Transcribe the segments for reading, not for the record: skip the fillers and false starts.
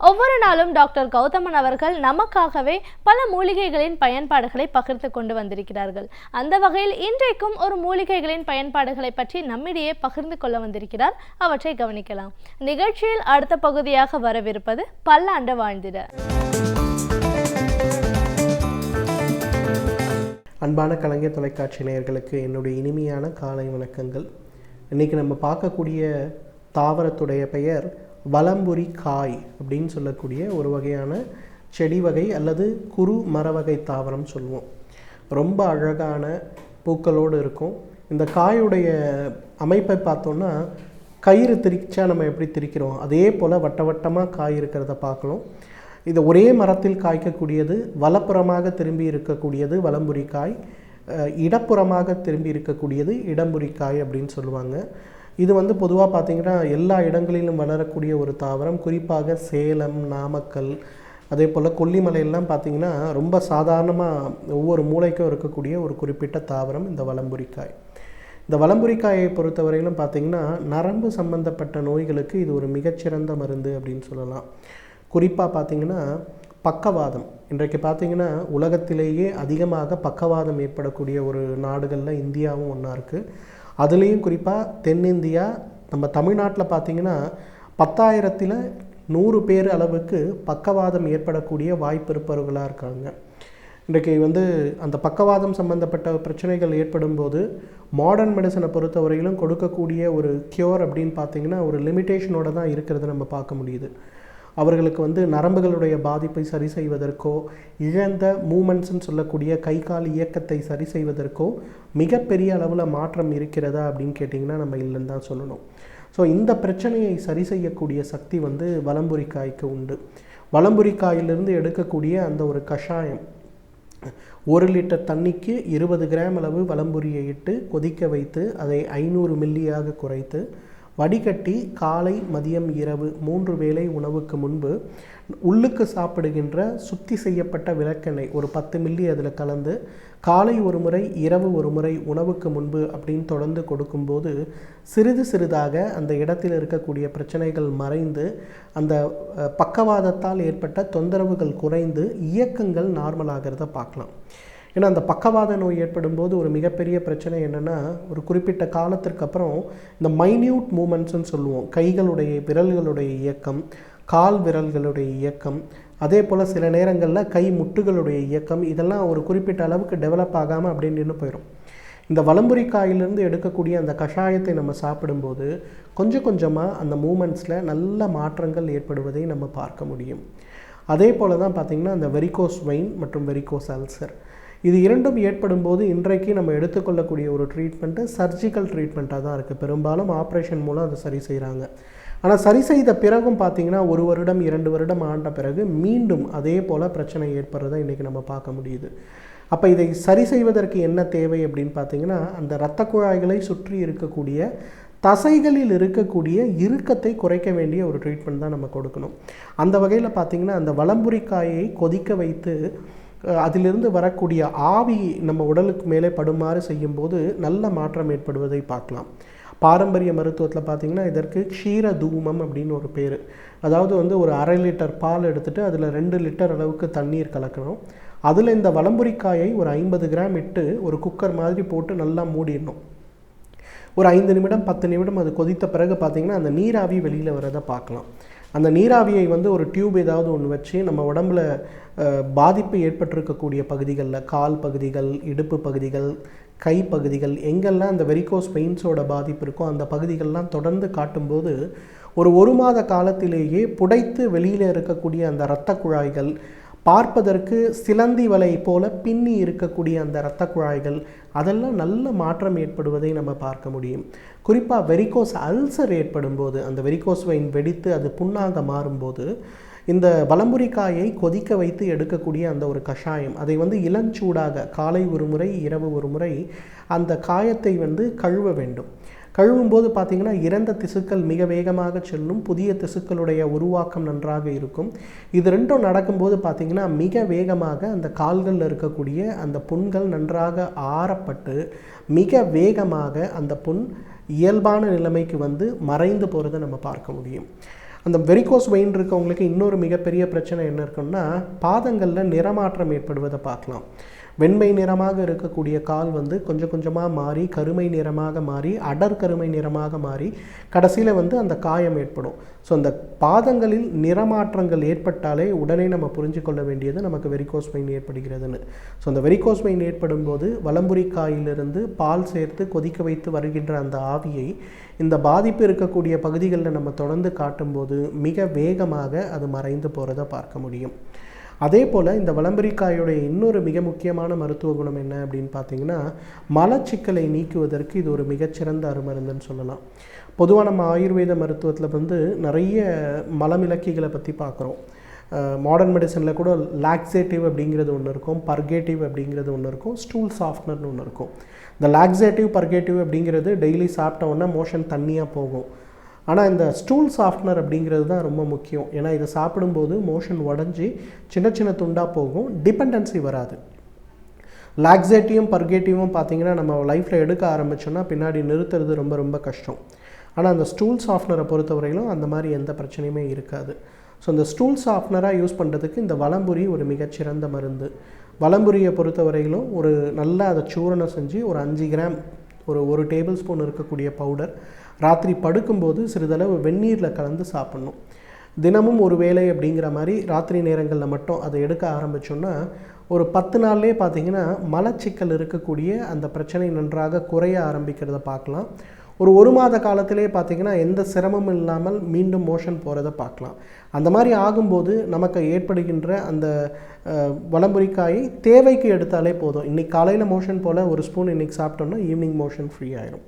ஒவ்வொரு நாளும் டாக்டர் கௌதமன் அவர்கள் நமக்காகவே பல மூலிகைகளின் பயன்பாடுகளை பகிர்ந்து கொண்டு வந்திருக்கிறார்கள். அந்த வகையில் இன்றைக்கும் ஒரு மூலிகைகளின் பயன்பாடுகளை பற்றி நம்மிடையே பகிர்ந்து கொள்ள வந்திருக்கிறார். அவற்றை கவனிக்கலாம். நிகழ்ச்சியில் அடுத்த பகுதியாக வரவிருப்பது பல்லாண்டு வாழ்ந்திட. அன்பான கலைஞர் தொலைக்காட்சி நேயர்களுக்கு என்னுடைய இனிமையான காலை வணக்கங்கள். இன்றைக்கி நம்ம பார்க்கக்கூடிய தாவரத்துடைய பெயர் வலம்புரி காய் அப்படின்னு சொல்லக்கூடிய ஒரு வகையான செடி வகை அல்லது குறு மர வகை தாவரம் சொல்லுவோம். ரொம்ப அழகான பூக்களோடு இருக்கும். இந்த காயுடைய அமைப்பை பார்த்தோன்னா கயிறு திரிச்சா நம்ம எப்படி திரிக்கிறோம் அதே போல் வட்ட வட்டமாக காய் இருக்கிறத பார்க்கலாம். இது ஒரே மரத்தில் காய்க்கக்கூடியது. வலப்புறமாக திரும்பி இருக்கக்கூடியது வலம்புரி காய், இடப்புறமாக திரும்பி இருக்கக்கூடியது இடம்புரி காய் அப்படின்னு சொல்லுவாங்க. இது பொதுவாக பார்த்திங்கன்னா எல்லா இடங்களிலும் வளரக்கூடிய ஒரு தாவரம். குறிப்பாக சேலம், நாமக்கல், அதே போல் கொல்லிமலையெல்லாம் பார்த்திங்கன்னா ரொம்ப சாதாரணமாக ஒவ்வொரு மூளைக்கும் இருக்கக்கூடிய ஒரு குறிப்பிட்ட தாவரம் இந்த வலம்புரிக்காய். இந்த வலம்புரிக்காயை பொறுத்தவரையிலும் பார்த்திங்கன்னா நரம்பு சம்பந்தப்பட்ட நோய்களுக்கு இது ஒரு மிகச்சிறந்த மருந்து அப்படின்னு சொல்லலாம். குறிப்பாக பார்த்திங்கன்னா பக்கவாதம், இன்றைக்கு பார்த்திங்கன்னா உலகத்திலேயே அதிகமாக பக்கவாதம் ஏற்படக்கூடிய ஒரு நாடுகளில் இந்தியாவும் ஒன்றா இருக்குது. அதுலேயும் குறிப்பாக தென்னிந்தியா, நம்ம தமிழ்நாட்டில் பார்த்திங்கன்னா 10,000ல் 100 பேர் அளவுக்கு பக்கவாதம் ஏற்படக்கூடிய வாய்ப்பு இருப்பவர்களாக இருக்காங்க. இன்றைக்கு அந்த பக்கவாதம் சம்பந்தப்பட்ட பிரச்சனைகள் ஏற்படும் போது மாடர்ன் மெடிசனை பொறுத்தவரையிலும் கொடுக்கக்கூடிய ஒரு க்யூர் அப்படின்னு பார்த்திங்கன்னா ஒரு லிமிட்டேஷனோடு தான் இருக்கிறத நம்ம பார்க்க முடியுது. அவர்களுக்கு நரம்புகளுடைய பாதிப்பை சரி செய்வதற்கோ, இழந்த மூமெண்ட்ஸ்ன்னு சொல்லக்கூடிய கை கால் இயக்கத்தை சரி செய்வதற்கோ மிகப்பெரிய அளவில் மாற்றம் இருக்கிறதா அப்படின்னு கேட்டிங்கன்னா நம்ம இல்லைன்னு தான் சொல்லணும். ஸோ இந்த பிரச்சனையை சரி செய்யக்கூடிய சக்தி வலம்புரிக்காய்க்கு உண்டு. வலம்புரிக்காயிலிருந்து எடுக்கக்கூடிய அந்த ஒரு கஷாயம், 1 லிட்டர் தண்ணிக்கு 20 கிராம் அளவு வலம்புரியை இட்டு கொதிக்க வைத்து அதை 500 மில்லியாக குறைத்து வடிகட்டி காலை, மதியம், இரவு 3 வேளை உணவுக்கு முன்பு உள்ளுக்கு சாப்பிடுகின்ற சுத்தி செய்யப்பட்ட விளக்கெண்ணெய் ஒரு 10 மில்லி அதில் கலந்து காலை ஒரு முறை, இரவு ஒரு முறை உணவுக்கு முன்பு அப்படின்னு தொடர்ந்து கொடுக்கும்போது சிறிது சிறிதாக அந்த இடத்தில் இருக்கக்கூடிய பிரச்சனைகள் மறைந்து அந்த பக்கவாதத்தால் ஏற்பட்ட தொந்தரவுகள் குறைந்து இயக்கங்கள் நார்மலாகிறத பார்க்கலாம். ஏன்னா அந்த பக்கவாத நோய் ஏற்படும் போது ஒரு மிகப்பெரிய பிரச்சனை என்னென்னா, ஒரு குறிப்பிட்ட காலத்திற்கு அப்புறம் இந்த மைன்யூட் மூமெண்ட்ஸ்ன்னு சொல்லுவோம், கைகளுடைய விரல்களுடைய இயக்கம், கால் விரல்களுடைய இயக்கம், அதே போல் சில நேரங்களில் கை முட்டுகளுடைய இயக்கம், இதெல்லாம் ஒரு குறிப்பிட்ட அளவுக்கு டெவலப் ஆகாமல் அப்படியே நின்று போயிடும். இந்த வலம்புரிக்காயிலிருந்து எடுக்கக்கூடிய அந்த கஷாயத்தை நம்ம சாப்பிடும்போது கொஞ்சம் கொஞ்சமாக அந்த மூமெண்ட்ஸில் நல்ல மாற்றங்கள் ஏற்படுவதை நம்ம பார்க்க முடியும். அதே போல் தான் பார்த்திங்கன்னா அந்த வெரிகோஸ் வெயின் மற்றும் வெரிகோஸ் அல்சர், இது இரண்டும் ஏற்படும் போது இன்றைக்கு நம்ம எடுத்துக்கொள்ளக்கூடிய ஒரு ட்ரீட்மெண்ட்டு சர்ஜிக்கல் ட்ரீட்மெண்ட்டாக தான் இருக்குது. பெரும்பாலும் ஆப்ரேஷன் மூலம் அதை சரி செய்கிறாங்க. ஆனால் சரி செய்த பிறகும் பார்த்திங்கன்னா 1 வருடம் 2 வருடம் ஆண்ட பிறகு மீண்டும் அதே போல் பிரச்சனை ஏற்படுறதை இன்றைக்கி நம்ம பார்க்க முடியுது. அப்போ இதை சரி செய்வதற்கு என்ன தேவை அப்படின்னு பார்த்திங்கன்னா அந்த இரத்த குழாய்களை சுற்றி இருக்கக்கூடிய தசைகளில் இருக்கக்கூடிய இறுக்கத்தை குறைக்க வேண்டிய ஒரு ட்ரீட்மெண்ட் தான் நம்ம கொடுக்கணும். அந்த வகையில் பார்த்திங்கன்னா அந்த வலம்புரிக்காயை கொதிக்க வைத்து அதிலிருந்து வரக்கூடிய ஆவி நம்ம உடலுக்கு மேலே படுமாறு செய்யும்போது நல்ல மாற்றம் ஏற்படுவதை பார்க்கலாம். பாரம்பரிய மருத்துவத்தில் பார்த்திங்கன்னா இதற்கு க்ஷீர தூமம் அப்படின்னு ஒரு பேர். அதாவது ஒரு 1/2 லிட்டர் பால் எடுத்துகிட்டு அதில் 2 லிட்டர் அளவுக்கு தண்ணீர் கலக்கணும். அதில் இந்த வலம்புரிக்காயை ஒரு 50 கிராம் இட்டு ஒரு குக்கர் மாதிரி போட்டு நல்லா மூடிடணும். ஒரு 5 நிமிடம் 10 நிமிடம் அது கொதித்த பிறகு பார்த்திங்கன்னா அந்த நீராவி வெளியில் வரதை பார்க்கலாம். அந்த நீராவியை ஒரு டியூப் ஏதாவது ஒன்று வச்சு நம்ம உடம்புல பாதிப்பு ஏற்பட்டிருக்கக்கூடிய பகுதிகளில், கால் பகுதிகள், இடுப்பு பகுதிகள், கை பகுதிகள், எங்கெல்லாம் அந்த வெரிகோஸ் வெயின்ஸோட பாதிப்பு இருக்கோ அந்த பகுதிகள்லாம் தொடர்ந்து காட்டும்போது ஒரு மாத காலத்திலேயே புடைத்து வெளியில் இருக்கக்கூடிய அந்த இரத்த குழாய்கள், பார்ப்பதற்கு சிலந்தி வலை போல பின்னி இருக்கக்கூடிய அந்த இரத்த குழாய்கள், அதெல்லாம் நல்ல மாற்றம் ஏற்படுவதை நம்ம பார்க்க முடியும். குறிப்பாக வெரிகோஸ் அல்சர் ஏற்படும் போது, அந்த வெரிகோஸ் வெயின் வெடித்து அது புண்ணாக மாறும்போது இந்த வலம்புரிக்காயை கொதிக்க வைத்து எடுக்கக்கூடிய அந்த ஒரு கஷாயம், அதை இளஞ்சூடாக காலை ஒரு முறை, இரவு ஒரு முறை அந்த காயத்தை கழுவ வேண்டும். கழுவும் போது பார்த்திங்கன்னா இறந்த திசுக்கள் மிக வேகமாக செல்லும், புதிய திசுக்களுடைய உருவாக்கம் நன்றாக இருக்கும். இது ரெண்டும் நடக்கும்போது பார்த்திங்கன்னா மிக வேகமாக அந்த கால்களில் இருக்கக்கூடிய அந்த புண்கள் நன்றாக ஆறப்பட்டு மிக வேகமாக அந்த புண் இயல்பான நிலைமைக்கு வந்து மறைந்து போகிறத நம்ம பார்க்க முடியும். அந்த வெரிகோஸ் வெயின் இருக்கவங்களுக்கு இன்னொரு மிகப்பெரிய பிரச்சனை என்ன இருக்குன்னா, பாதங்களில் நிறமாற்றம் ஏற்படுவதை பார்க்கலாம். வெண்மை நிறமாக இருக்கக்கூடிய கால் வந்து கொஞ்சம் கொஞ்சமாக மாறி கருமை நிறமாக மாறி அடர் கருமை நிறமாக மாறி கடைசியில் வந்து அந்த காயம் ஏற்படும். ஸோ அந்த பாதங்களில் நிறமாற்றங்கள் ஏற்பட்டாலே உடனே நம்ம புரிஞ்சு கொள்ள வேண்டியது நமக்கு வெரிகோஸ் வெயின் ஏற்படுகிறதுன்னு. ஸோ அந்த வெரிகோஸ் வெயின் ஏற்படும் போது வலம்புரி காயிலிருந்து பால் சேர்த்து கொதிக்க வைத்து வருகின்ற அந்த ஆவியை இந்த பாதிப்பு இருக்கக்கூடிய பகுதிகளில் நம்ம தொடர்ந்து காட்டும்போது மிக வேகமாக அது மறைந்து போகிறத பார்க்க முடியும். அதே போல் இந்த வலம்புரிக்காயுடைய இன்னொரு மிக முக்கியமான மருத்துவ குணம் என்ன அப்படின்னு பார்த்தீங்கன்னா, மலச்சிக்கலை நீக்குவதற்கு இது ஒரு மிகச்சிறந்த அருமருந்துன்னு சொல்லலாம். பொதுவாக நம்ம ஆயுர்வேத மருத்துவத்தில் வந்து நிறைய மலமிளக்கிகளை பற்றி பார்க்குறோம். மாடர்ன் மெடிசனில் கூட லாக்ஸேட்டிவ் அப்படிங்கிறது ஒன்று இருக்கும், பர்கேட்டிவ் அப்படிங்கிறது ஒன்று இருக்கும், ஸ்டூல் சாஃப்ட்னர்னு ஒன்று இருக்கும். இந்த லாக்ஸேட்டிவ் பர்கேட்டிவ் அப்படிங்கிறது டெய்லி சாப்பிட்ட உடனே மோஷன் தண்ணியாக போகும். ஆனால் இந்த ஸ்டூல் சாஃப்ட்னர் அப்படிங்கிறது தான் ரொம்ப முக்கியம். ஏன்னா இதை சாப்பிடும்போது மோஷன் உடஞ்சி சின்ன சின்ன துண்டாக போகும், டிபெண்டன்சி வராது. லாக்ஸேட்டிவும் பர்கேட்டிவும் பார்த்திங்கன்னா நம்ம லைஃப்பில் எடுக்க ஆரம்பித்தோன்னா பின்னாடி நிறுத்துறது ரொம்ப ரொம்ப கஷ்டம். ஆனால் அந்த ஸ்டூல் சாஃப்ட்னரை பொறுத்தவரையிலும் அந்த மாதிரி எந்த பிரச்சனையுமே இருக்காது. ஸோ இந்த ஸ்டூல் சாஃப்ட்னராக யூஸ் பண்ணுறதுக்கு இந்த வலம்புரி ஒரு மிகச்சிறந்த மருந்து. வலம்புரியை பொறுத்தவரையிலும் ஒரு நல்லா அதை சூரணம் செஞ்சு ஒரு 5 கிராம் ஒரு டேபிள் ஸ்பூன் இருக்கக்கூடிய பவுடர் ராத்திரி படுக்கும்போது சிறிதளவு வெந்நீரில் கலந்து சாப்பிட்ணும். தினமும் ஒரு வேளை அப்படிங்கிற மாதிரி ராத்திரி நேரங்களில் மட்டும் அதை எடுக்க ஆரம்பித்தோன்னா ஒரு 10 நாள்லேயே பார்த்திங்கன்னா மலச்சிக்கல் இருக்கக்கூடிய அந்த பிரச்சனை நன்றாக குறைய ஆரம்பிக்கிறத பார்க்கலாம். ஒரு மாத காலத்திலே பார்த்திங்கன்னா எந்த சிரமமும் இல்லாமல் மீண்டும் மோஷன் போகிறத பார்க்கலாம். அந்த மாதிரி ஆகும்போது நமக்கு ஏற்படுகின்ற அந்த வலம்புரிக்காயை தேவைக்கு எடுத்தாலே போதும். இன்றைக்கி காலையில் மோஷன் போல் ஒரு ஸ்பூன் இன்றைக்கி சாப்பிட்டோம்னா ஈவினிங் மோஷன் ஃப்ரீ ஆயிரும்.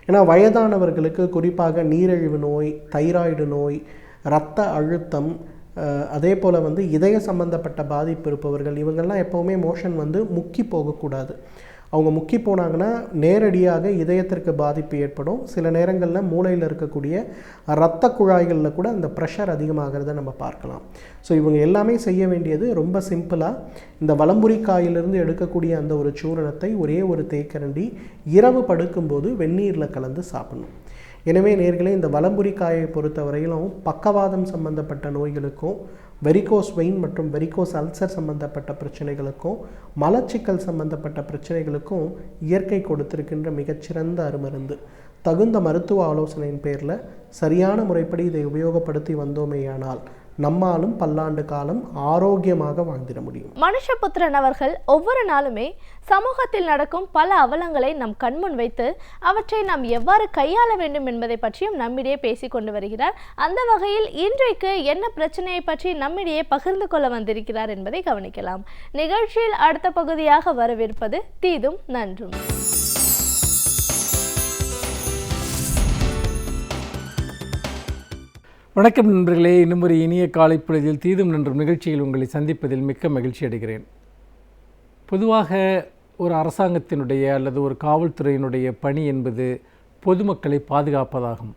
ஏன்னா வயதானவர்களுக்கு குறிப்பாக நீரிழிவு நோய், தைராய்டு நோய், இரத்த அழுத்தம், அதே போல் வந்து இதய சம்பந்தப்பட்ட பாதிப்பு இருப்பவர்கள் இவங்கெல்லாம் எப்போவுமே மோஷன் வந்து முக்கி போகக்கூடாது. அவங்க முக்கி போனாங்கன்னா நேரடியாக இதயத்திற்கு பாதிப்பு ஏற்படும். சில நேரங்களில் மூளையில் இருக்கக்கூடிய இரத்த குழாய்களில் கூட அந்த ப்ரெஷர் அதிகமாகிறத நம்ம பார்க்கலாம். ஸோ இவங்க எல்லாமே செய்ய வேண்டியது ரொம்ப சிம்பிளாக இந்த வலம்புரிக்காயிலிருந்து எடுக்கக்கூடிய அந்த ஒரு சூரணத்தை ஒரே ஒரு தேக்கரண்டி இரவு படுக்கும்போது வெந்நீரில் கலந்து சாப்பிடணும். எனவே நேர்களே, இந்த வலம்புரிக்காயை பொறுத்த வரையிலும் பக்கவாதம் சம்பந்தப்பட்ட நோய்களுக்கும், வெரிகோஸ் வெயின் மற்றும் வெரிகோஸ் அல்சர் சம்பந்தப்பட்ட பிரச்சனைகளுக்கும், மலச்சிக்கல் சம்பந்தப்பட்ட பிரச்சனைகளுக்கும் இயற்கை கொடுத்திருக்கின்ற மிகச்சிறந்த அருமருந்து. தகுந்த மருத்துவ ஆலோசனையின் பேரில் சரியான முறைப்படி இதை உபயோகப்படுத்தி வந்தோமேயானால் நம்மாலும் பல்லாண்டு காலம் ஆரோக்கியமாக வாழ்ந்திட முடியும். மனுஷபுத்திரன் அவர்கள் ஒவ்வொரு நாளுமே சமூகத்தில் நடக்கும் பல அவலங்களை நம் கண்முன் வைத்து அவற்றை நாம் எவ்வாறு கையாள வேண்டும் என்பதை பற்றியும் நம்மிடையே பேசிக் கொண்டு வருகிறார். அந்த வகையில் இன்றைக்கு என்ன பிரச்சனையை பற்றி நம்மிடையே பகிர்ந்து கொள்ள வந்திருக்கிறார் என்பதை கவனிக்கலாம். நிகழ்ச்சியில் அடுத்த பகுதியாக வரவிருப்பது தீதும் நன்றும். வணக்கம் நண்பர்களே, இன்னும் ஒரு இனிய காலை பொழுதில் தீதும் நன்றும் நிகழ்ச்சியில் உங்களை சந்திப்பதில் மிக்க மகிழ்ச்சி அடைகிறேன். பொதுவாக ஒரு அரசாங்கத்தினுடைய அல்லது ஒரு காவல்துறையினுடைய பணி என்பது பொதுமக்களை பாதுகாப்பதாகும்.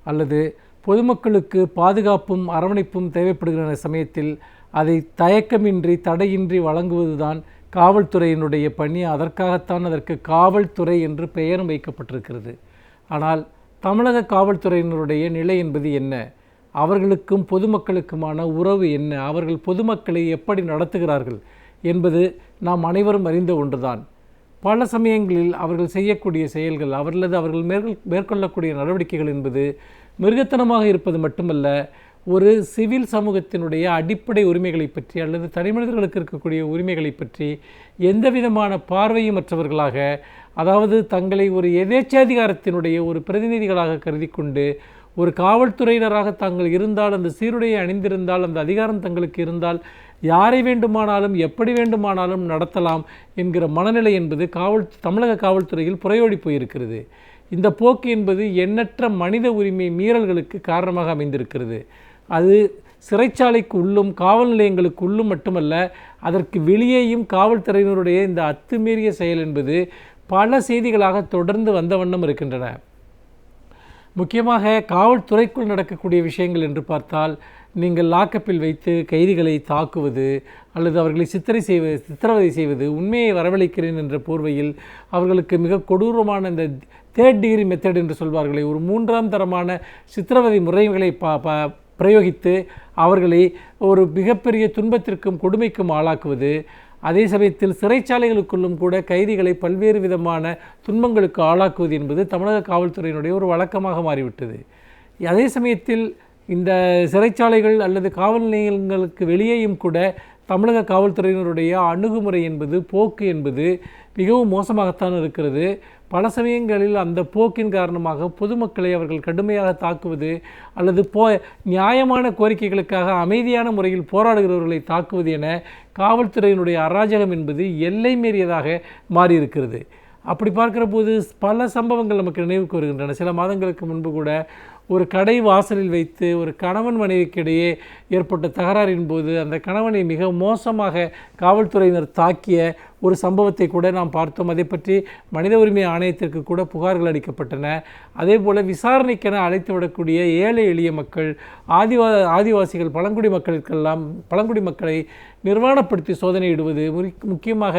அல்லது பொதுமக்களுக்கு பாதுகாப்பும் அரவணைப்பும் தேவைப்படுகிற சமயத்தில் அதை தயக்கமின்றி தடையின்றி வழங்குவதுதான் காவல்துறையினுடைய பணி. அதற்காகத்தான் அதற்கு காவல்துறை என்று பெயரும் வைக்கப்பட்டிருக்கிறது. ஆனால் தமிழக காவல்துறையினருடைய நிலை என்பது என்ன? அவர்களுக்கும் பொதுமக்களுக்குமான உறவு என்ன? அவர்கள் பொதுமக்களை எப்படி நடத்துகிறார்கள் என்பது நாம் அனைவரும் அறிந்த ஒன்றுதான். பல சமயங்களில் அவர்கள் செய்யக்கூடிய செயல்கள், அவர்கள் மேற்கொள்ளக்கூடிய நடவடிக்கைகள் என்பது மிருகத்தனமாக இருப்பது மட்டுமல்ல, ஒரு சிவில் சமூகத்தினுடைய அடிப்படை உரிமைகளை பற்றி அல்லது தனிமனிதர்களுக்கு இருக்கக்கூடிய உரிமைகளை பற்றி எந்த விதமான பார்வையும் மற்றவர்களாக, அதாவது தங்களை ஒரு எதேச்சாதிகாரத்தினுடைய ஒரு பிரதிநிதிகளாக கருதி கொண்டு ஒரு காவல்துறையினராக தாங்கள் இருந்தால், அந்த சீருடையை அணிந்திருந்தால், அந்த அதிகாரம் தங்களுக்கு இருந்தால் யாரை வேண்டுமானாலும் எப்படி வேண்டுமானாலும் நடத்தலாம் என்கிற மனநிலை என்பது தமிழக காவல்துறையில் புரையோடி போயிருக்கிறது. இந்த போக்கு என்பது எண்ணற்ற மனித உரிமை மீறல்களுக்கு காரணமாக அமைந்திருக்கிறது. அது சிறைச்சாலைக்கு உள்ளும் காவல் நிலையங்களுக்கு உள்ளும் மட்டுமல்ல, அதற்கு வெளியேயும் காவல்துறையினருடைய இந்த அத்துமீறிய செயல் என்பது பல செய்திகளாக தொடர்ந்து வந்த வண்ணம் இருக்கின்றன. முக்கியமாக காவல்துறைக்குள் நடக்கக்கூடிய விஷயங்கள் என்று பார்த்தால், நீங்கள் லாக்கப்பில் வைத்து கைதிகளை தாக்குவது அல்லது அவர்களை சித்திரவதை செய்வது, உண்மையை வரவழைக்கிறேன் என்ற போர்வையில் அவர்களுக்கு மிக கொடூரமான இந்த 3rd டிகிரி மெத்தட் என்று சொல்வார்களே, ஒரு 3ஆம் தரமான சித்திரவதை முறைகளை பிரயோகித்து அவர்களை ஒரு மிகப்பெரிய துன்பத்திற்கும் கொடுமைக்கும் ஆளாக்குவது, அதே சமயத்தில் சிறைச்சாலைகளுக்குள்ளும் கூட கைதிகளை பல்வேறு விதமான துன்பங்களுக்கு ஆளாக்குவது என்பது தமிழக காவல்துறையினுடைய ஒரு வழக்கமாக மாறிவிட்டது. அதே சமயத்தில் இந்த சிறைச்சாலைகள் அல்லது காவல் நிலையங்களுக்கு வெளியேயும் கூட தமிழக காவல்துறையினருடைய அணுகுமுறை என்பது, போக்கு என்பது மிகவும் மோசமாகத்தான் இருக்கிறது. பல சமயங்களில் அந்த போக்கின் காரணமாக பொதுமக்களை அவர்கள் கடுமையாக தாக்குவது அல்லது நியாயமான கோரிக்கைகளுக்காக அமைதியான முறையில் போராடுகிறவர்களை தாக்குவது என காவல்துறையினுடைய அராஜகம் என்பது எல்லை மீறியதாக மாறியிருக்கிறது. அப்படி பார்க்கிற போது பல சம்பவங்கள் நமக்கு நினைவுக்கு வருகின்றன. சில மாதங்களுக்கு முன்பு கூட ஒரு கடை வாசலில் வைத்து ஒரு கணவன் மனைவிக்கிடையே ஏற்பட்ட தகராறின் போது அந்த கணவனை மிக மோசமாக காவல்துறையினர் தாக்கிய ஒரு சம்பவத்தை கூட நாம் பார்த்தோம். அதை பற்றி மனித உரிமை ஆணையத்திற்கு கூட புகார்கள் அளிக்கப்பட்டன. அதே போல் விசாரணைக்கென அழைத்து விடக்கூடிய ஏழை எளிய மக்கள், ஆதிவாசிகள், பழங்குடி மக்களை நிர்வாணப்படுத்தி சோதனையிடுவது, முக்கியமாக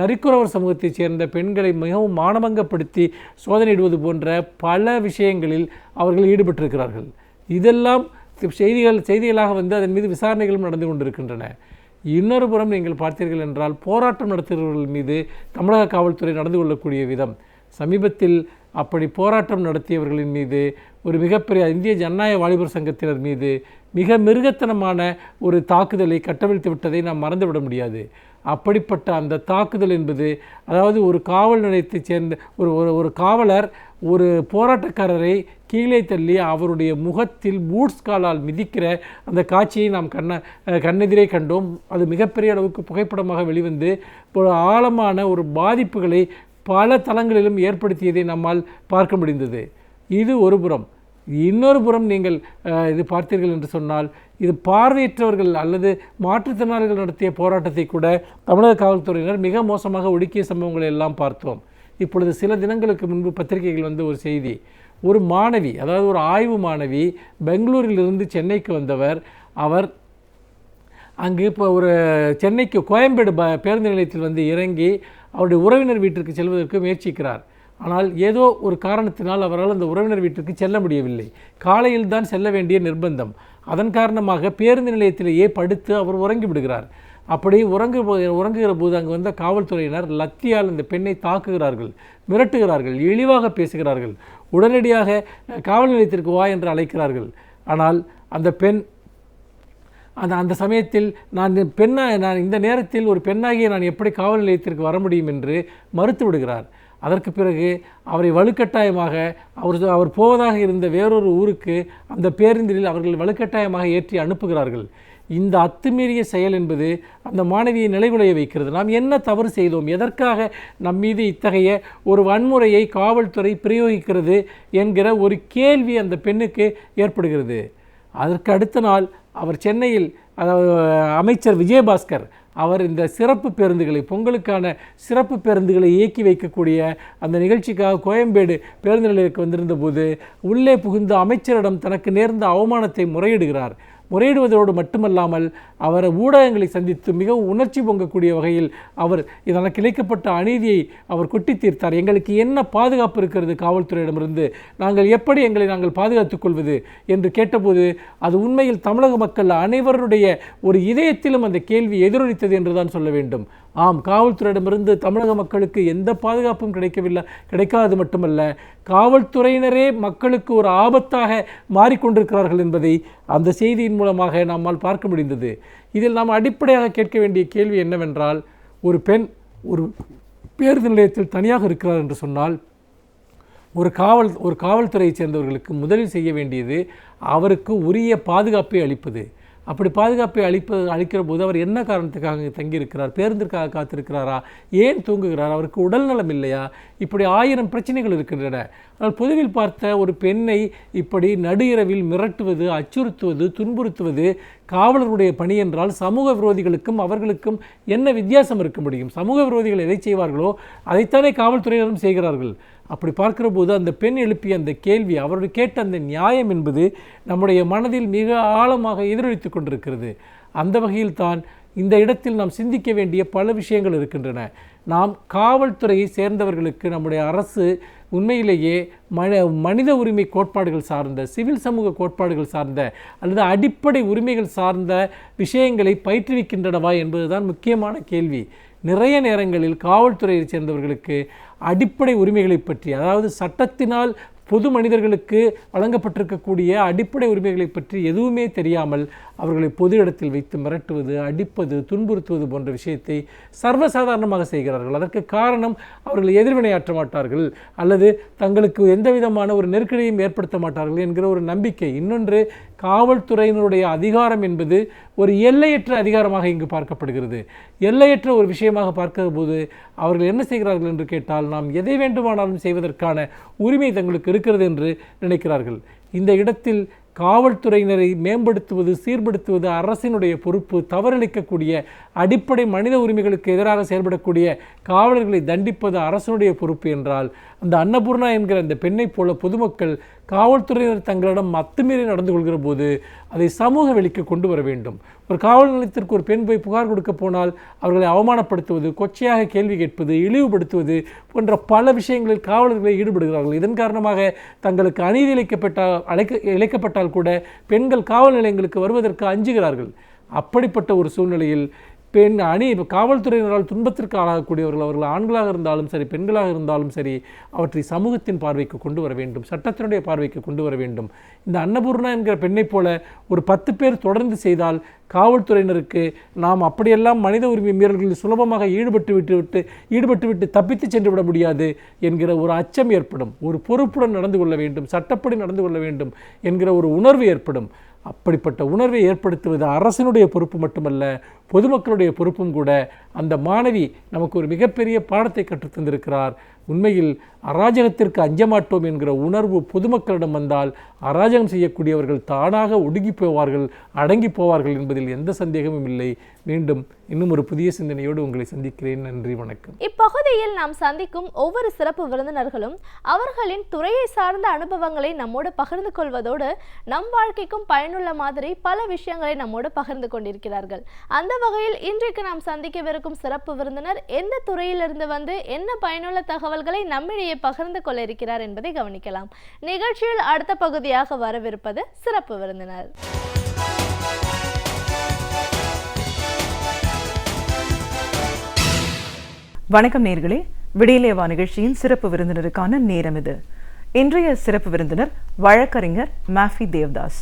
நரிக்குறவர் சமூகத்தைச் சேர்ந்த பெண்களை மிகவும் மானபங்கப்படுத்தி சோதனையிடுவது போன்ற பல விஷயங்களில் அவர்கள் ஈடுபட்டிருக்கிறார்கள். இதெல்லாம் செய்திகளாக வந்து அதன் மீது விசாரணைகளும் நடந்து கொண்டிருக்கின்றன. இன்னொரு புறம் நீங்கள் பார்த்தீர்கள் என்றால், போராட்டம் நடத்துகிறவர்கள் மீது தமிழக காவல்துறை நடந்து கொள்ளக்கூடிய விதம், சமீபத்தில் அப்படி போராட்டம் நடத்தியவர்களின் மீது ஒரு மிகப்பெரிய இந்திய ஜனநாயக வாலிபர் சங்கத்தினர் மீது மிக மிருகத்தனமான ஒரு தாக்குதலை கட்டவிழ்த்து விட்டதை நாம் மறந்துவிட முடியாது. அப்படிப்பட்ட அந்த தாக்குதல் என்பது, அதாவது ஒரு காவல் நிலையத்தைச் சேர்ந்த ஒரு காவலர் ஒரு போராட்டக்காரரை கீழே தள்ளி அவருடைய முகத்தில் பூட்ஸ் காலால் மிதிக்கிற அந்த காட்சியை நாம் கண்ணெதிரே கண்டோம். அது மிகப்பெரிய அளவுக்கு புகைப்படமாக வெளிவந்து ஒரு ஆழமான ஒரு பாதிப்புகளை பல தளங்களிலும் ஏற்படுத்தியதை நம்மால் பார்க்க முடிந்தது. இது ஒரு புறம். இன்னொரு புறம் நீங்கள் இது பார்த்தீர்கள் என்று சொன்னால், இது பார்வையற்றவர்கள் அல்லது மாற்றுத்திறனாளிகள் நடத்திய போராட்டத்தை கூட தமிழக காவல்துறையினர் மிக மோசமாக ஒடுக்கிய சம்பவங்களை எல்லாம் பார்த்தோம். இப்பொழுது சில தினங்களுக்கு முன்பு பத்திரிகைகள் வந்து ஒரு செய்தி, ஒரு மாணவி, அதாவது ஒரு ஆய்வு மாணவி, பெங்களூரிலிருந்து சென்னைக்கு வந்தவர். அவர் அங்கு இப்போ ஒரு சென்னைக்கு கோயம்பேடு பேருந்து நிலையத்தில் வந்து இறங்கி அவருடைய உறவினர் வீட்டிற்கு செல்வதற்கு முயற்சிக்கிறார். ஆனால் ஏதோ ஒரு காரணத்தினால் அவரால் அந்த உறவினர் வீட்டிற்கு செல்ல முடியவில்லை. காலையில் தான் செல்ல வேண்டிய நிர்பந்தம். அதன் காரணமாக பேருந்து நிலையத்திலேயே படுத்து அவர் உறங்கி விடுகிறார். அப்படி உறங்குகிற போது அங்கு வந்த காவல்துறையினர் லத்தியால் அந்த பெண்ணை தாக்குகிறார்கள், மிரட்டுகிறார்கள், இழிவாக பேசுகிறார்கள். உடனடியாக காவல் நிலையத்திற்கு வா என்று அழைக்கிறார்கள். ஆனால் அந்த பெண் அந்த சமயத்தில் நான் இந்த நேரத்தில் ஒரு பெண்ணாகிய நான் எப்படி காவல் நிலையத்திற்கு வர முடியும் என்று மறுத்து விடுகிறார். அதற்கு பிறகு அவரை வலுக்கட்டாயமாக அவர் போவதாக இருந்த வேறொரு ஊருக்கு அந்த பேருந்தில் அவர்கள் வலுக்கட்டாயமாக ஏற்றி அனுப்புகிறார்கள். இந்த அத்துமீறிய செயல் என்பது அந்த மாணவியை நிலைகுலைய வைக்கிறது. நாம் என்ன தவறு செய்தோம், எதற்காக மீது இத்தகைய ஒரு வன்முறையை காவல்துறை பிரயோகிக்கிறது என்கிற ஒரு கேள்வி அந்த பெண்ணுக்கு ஏற்படுகிறது. அதற்கு அடுத்த நாள் அவர் சென்னையில், அதாவது அமைச்சர் விஜயபாஸ்கர் அவர் இந்த சிறப்பு பேருந்துகளை, பொங்கலுக்கான சிறப்பு பேருந்துகளை இயக்கி வைக்கக்கூடிய அந்த நிகழ்ச்சிக்காக கோயம்பேடு பேருந்து நிலையத்துக்கு வந்திருந்த போது உள்ளே புகுந்த அமைச்சரிடம் தனக்கு நேர்ந்த அவமானத்தை முறையிடுகிறார். முறையிடுவதோடு மட்டுமல்லாமல் அவர் ஊடகங்களை சந்தித்து மிகவும் உணர்ச்சி பொங்கக்கூடிய வகையில் அவர் இதற்கு இழைக்கப்பட்ட அநீதியை அவர் கொட்டி தீர்த்தார். எங்களுக்கு என்ன பாதுகாப்பு இருக்கிறது காவல்துறையிடமிருந்து, நாங்கள் எப்படி எங்களை பாதுகாத்துக் கொள்வது என்று கேட்டபோது அது உண்மையில் தமிழக மக்கள் அனைவருடைய ஒரு இதயத்திலும் அந்த கேள்வி எதிரொலித்தது என்றுதான் சொல்ல வேண்டும். ஆம், காவல்துறையிடமிருந்து தமிழக மக்களுக்கு எந்த பாதுகாப்பும் கிடைக்காது மட்டுமல்ல, காவல்துறையினரே மக்களுக்கு ஒரு ஆபத்தாக மாறிக்கொண்டிருக்கிறார்கள் என்பதை அந்த செய்தியின் மூலமாக நம்மால் பார்க்க முடிந்தது. இதில் நாம் அடிப்படையாக கேட்க வேண்டிய கேள்வி என்னவென்றால், ஒரு பெண் ஒரு பேருந்து நிலையத்தில் தனியாக இருக்கிறார் என்று சொன்னால் ஒரு காவல்துறையைச் சேர்ந்தவர்களுக்கு முதலில் செய்ய வேண்டியது அவருக்கு உரிய பாதுகாப்பை அளிப்பது. அப்படி பாதுகாப்பை அளிக்கிற போது அவர் என்ன காரணத்துக்காக தங்கியிருக்கிறார், பேருந்திற்காக காத்திருக்கிறாரா, ஏன் தூங்குகிறார், அவருக்கு உடல் நலம் இல்லையா, இப்படி 1000 பிரச்சனைகள் இருக்கின்றன. ஆனால் பொதுவில் பார்த்த ஒரு பெண்ணை இப்படி நடு இரவில் மிரட்டுவது, அச்சுறுத்துவது, துன்புறுத்துவது காவலருடைய பணி என்றால் சமூக விரோதிகளுக்கும் அவர்களுக்கும் என்ன வித்தியாசம் இருக்க முடியும்? சமூக விரோதிகள் எதை செய்வார்களோ அதைத்தானே காவல்துறையினரும் செய்கிறார்கள். அப்படி பார்க்கிற போது அந்த பெண் எழுப்பிய அந்த கேள்வி, அவர்கள் கேட்ட அந்த நியாயம் என்பது நம்முடைய மனதில் மிக ஆழமாக எதிரொலித்து கொண்டிருக்கிறது. அந்த வகையில்தான் இந்த இடத்தில் நாம் சிந்திக்க வேண்டிய பல விஷயங்கள் இருக்கின்றன. நாம் காவல்துறையை சேர்ந்தவர்களுக்கு நம்முடைய அரசு உண்மையிலேயே மனித உரிமை கோட்பாடுகள் சார்ந்த, சிவில் சமூக கோட்பாடுகள் சார்ந்த அல்லது அடிப்படை உரிமைகள் சார்ந்த விஷயங்களை பயிற்றுவிக்கின்றனவா என்பதுதான் முக்கியமான கேள்வி. நிறைய நேரங்களில் காவல்துறையை சேர்ந்தவர்களுக்கு அடிப்படை உரிமைகளை பற்றி, அதாவது சட்டத்தினால் பொது மனிதர்களுக்கு வழங்கப்பட்டிருக்கக்கூடிய அடிப்படை உரிமைகளை பற்றி எதுவுமே தெரியாமல் அவர்களை பொது இடத்தில் வைத்து மிரட்டுவது, அடிப்பது, துன்புறுத்துவது போன்ற விஷயத்தை சர்வசாதாரணமாக செய்கிறார்கள். அதற்கு காரணம் அவர்கள் எதிர்வினையாற்ற மாட்டார்கள் அல்லது தங்களுக்கு எந்த விதமான ஒரு நெருக்கடியும் ஏற்படுத்த மாட்டார்கள் என்கிற ஒரு நம்பிக்கை. இன்னொன்று, காவல்துறையினுடைய அதிகாரம் என்பது ஒரு எல்லையற்ற அதிகாரமாக இங்கு பார்க்கப்படுகிறது. எல்லையற்ற ஒரு விஷயமாக பார்க்கிற போது அவர்கள் என்ன செய்கிறார்கள் என்று கேட்டால், நாம் எதை வேண்டுமானாலும் செய்வதற்கான உரிமை தங்களுக்கு இருக்கிறது என்று நினைக்கிறார்கள். இந்த இடத்தில் காவல்துறையினரை மேம்படுத்துவது, சீர்படுத்துவது அரசினுடைய பொறுப்பு. தவறளிக்கக்கூடிய அடிப்படை மனித உரிமைகளுக்கு எதிராக செயல்படக்கூடிய காவலர்களை தண்டிப்பது அரசினுடைய பொறுப்பு என்றால், அந்த அன்னபூர்ணா என்கிற அந்த பெண்ணை போல பொதுமக்கள் காவல்துறையினர் தங்களிடம் அத்துமீறி நடந்து கொள்கிற போது அதை சமூக வெளிக்கு கொண்டு வர வேண்டும். ஒரு காவல் நிலையத்திற்கு ஒரு பெண் போய் புகார் கொடுக்க போனால் அவர்களை அவமானப்படுத்துவது, கொச்சையாக கேள்வி கேட்பது, இழிவுபடுத்துவது போன்ற பல விஷயங்களில் காவலர்களை ஈடுபடுகிறார்கள். இதன் காரணமாக தங்களுக்கு அநீதி இழைக்கப்பட்டால் கூட பெண்கள் காவல் நிலையங்களுக்கு வருவதற்கு அஞ்சுகிறார்கள். அப்படிப்பட்ட ஒரு சூழ்நிலையில் காவல்துறையினரால் துன்பத்திற்கு ஆளாகக்கூடியவர்கள், அவர்கள் ஆண்களாக இருந்தாலும் சரி, பெண்களாக இருந்தாலும் சரி, அவற்றை சமூகத்தின் பார்வைக்கு கொண்டு வர வேண்டும், சட்டத்தினுடைய பார்வைக்கு கொண்டு வர வேண்டும். இந்த அன்னபூர்ணா என்கிற பெண்ணை போல ஒரு 10 பேர் தொடர்ந்து செய்தால் காவல்துறையினருக்கு நாம் அப்படியெல்லாம் மனித உரிமை மீறல்களில் சுலபமாக ஈடுபட்டுவிட்டு தப்பித்து சென்று விட முடியாது என்கிற ஒரு அச்சம் ஏற்படும். ஒரு பொறுப்புடன் நடந்து கொள்ள வேண்டும், சட்டப்படி நடந்து கொள்ள வேண்டும் என்கிற ஒரு உணர்வு ஏற்படும். அப்படிப்பட்ட உணர்வை ஏற்படுத்துவது அரசினுடைய பொறுப்பு மட்டுமல்ல, பொதுமக்களுடைய பொறுப்பும் கூட. அந்த மாணவி நமக்கு ஒரு மிகப்பெரிய பாடத்தை கற்றுத்தந்திருக்கிறார். உண்மையில் அராஜகத்திற்கு அஞ்சமாட்டோம் என்கிற உணர்வு பொதுமக்களிடம் வந்தால் அராஜகம் செய்யக்கூடியவர்கள் தானாக ஒடுங்கி போவார்கள், அடங்கி போவார்கள் என்பதில் எந்த சந்தேகமும் இல்லை. மீண்டும் இன்னும் ஒரு புதிய சிந்தனையோடு உங்களை சந்திக்கிறேன். நன்றி, வணக்கம். இப்பகுதியில் நாம் சந்திக்கும் ஒவ்வொரு சிறப்பு விருந்தினர்களும் அவர்களின் துறையை சார்ந்த அனுபவங்களை நம்மோடு பகிர்ந்து கொள்வதோடு நம் வாழ்க்கைக்கும் பயனுள்ள மாதிரி பல விஷயங்களை நம்மோடு பகிர்ந்து கொண்டிருக்கிறார்கள். அந்த வகையில் இன்றைக்கு நாம் சந்திக்கவிருக்கும் சிறப்பு விருந்தினர் எந்த துறையிலிருந்து வந்து என்ன பயனுள்ள தகவல்களை நம்மிடையே பகிர்ந்து கொள்ள இருக்கிறார் என்பதை கவனிக்கலாம். நிகழ்ச்சியில் அடுத்த பகுதியாக வரவிருப்பது சிறப்பு விருந்தினர். வணக்கம் நேயர்களே, விடியலேவா நிகழ்ச்சியின் சிறப்பு விருந்தினருக்கான நேரம் இது. இன்றைய சிறப்பு விருந்தினர் வழக்கறிஞர் மாஃபி தேவ்தாஸ்.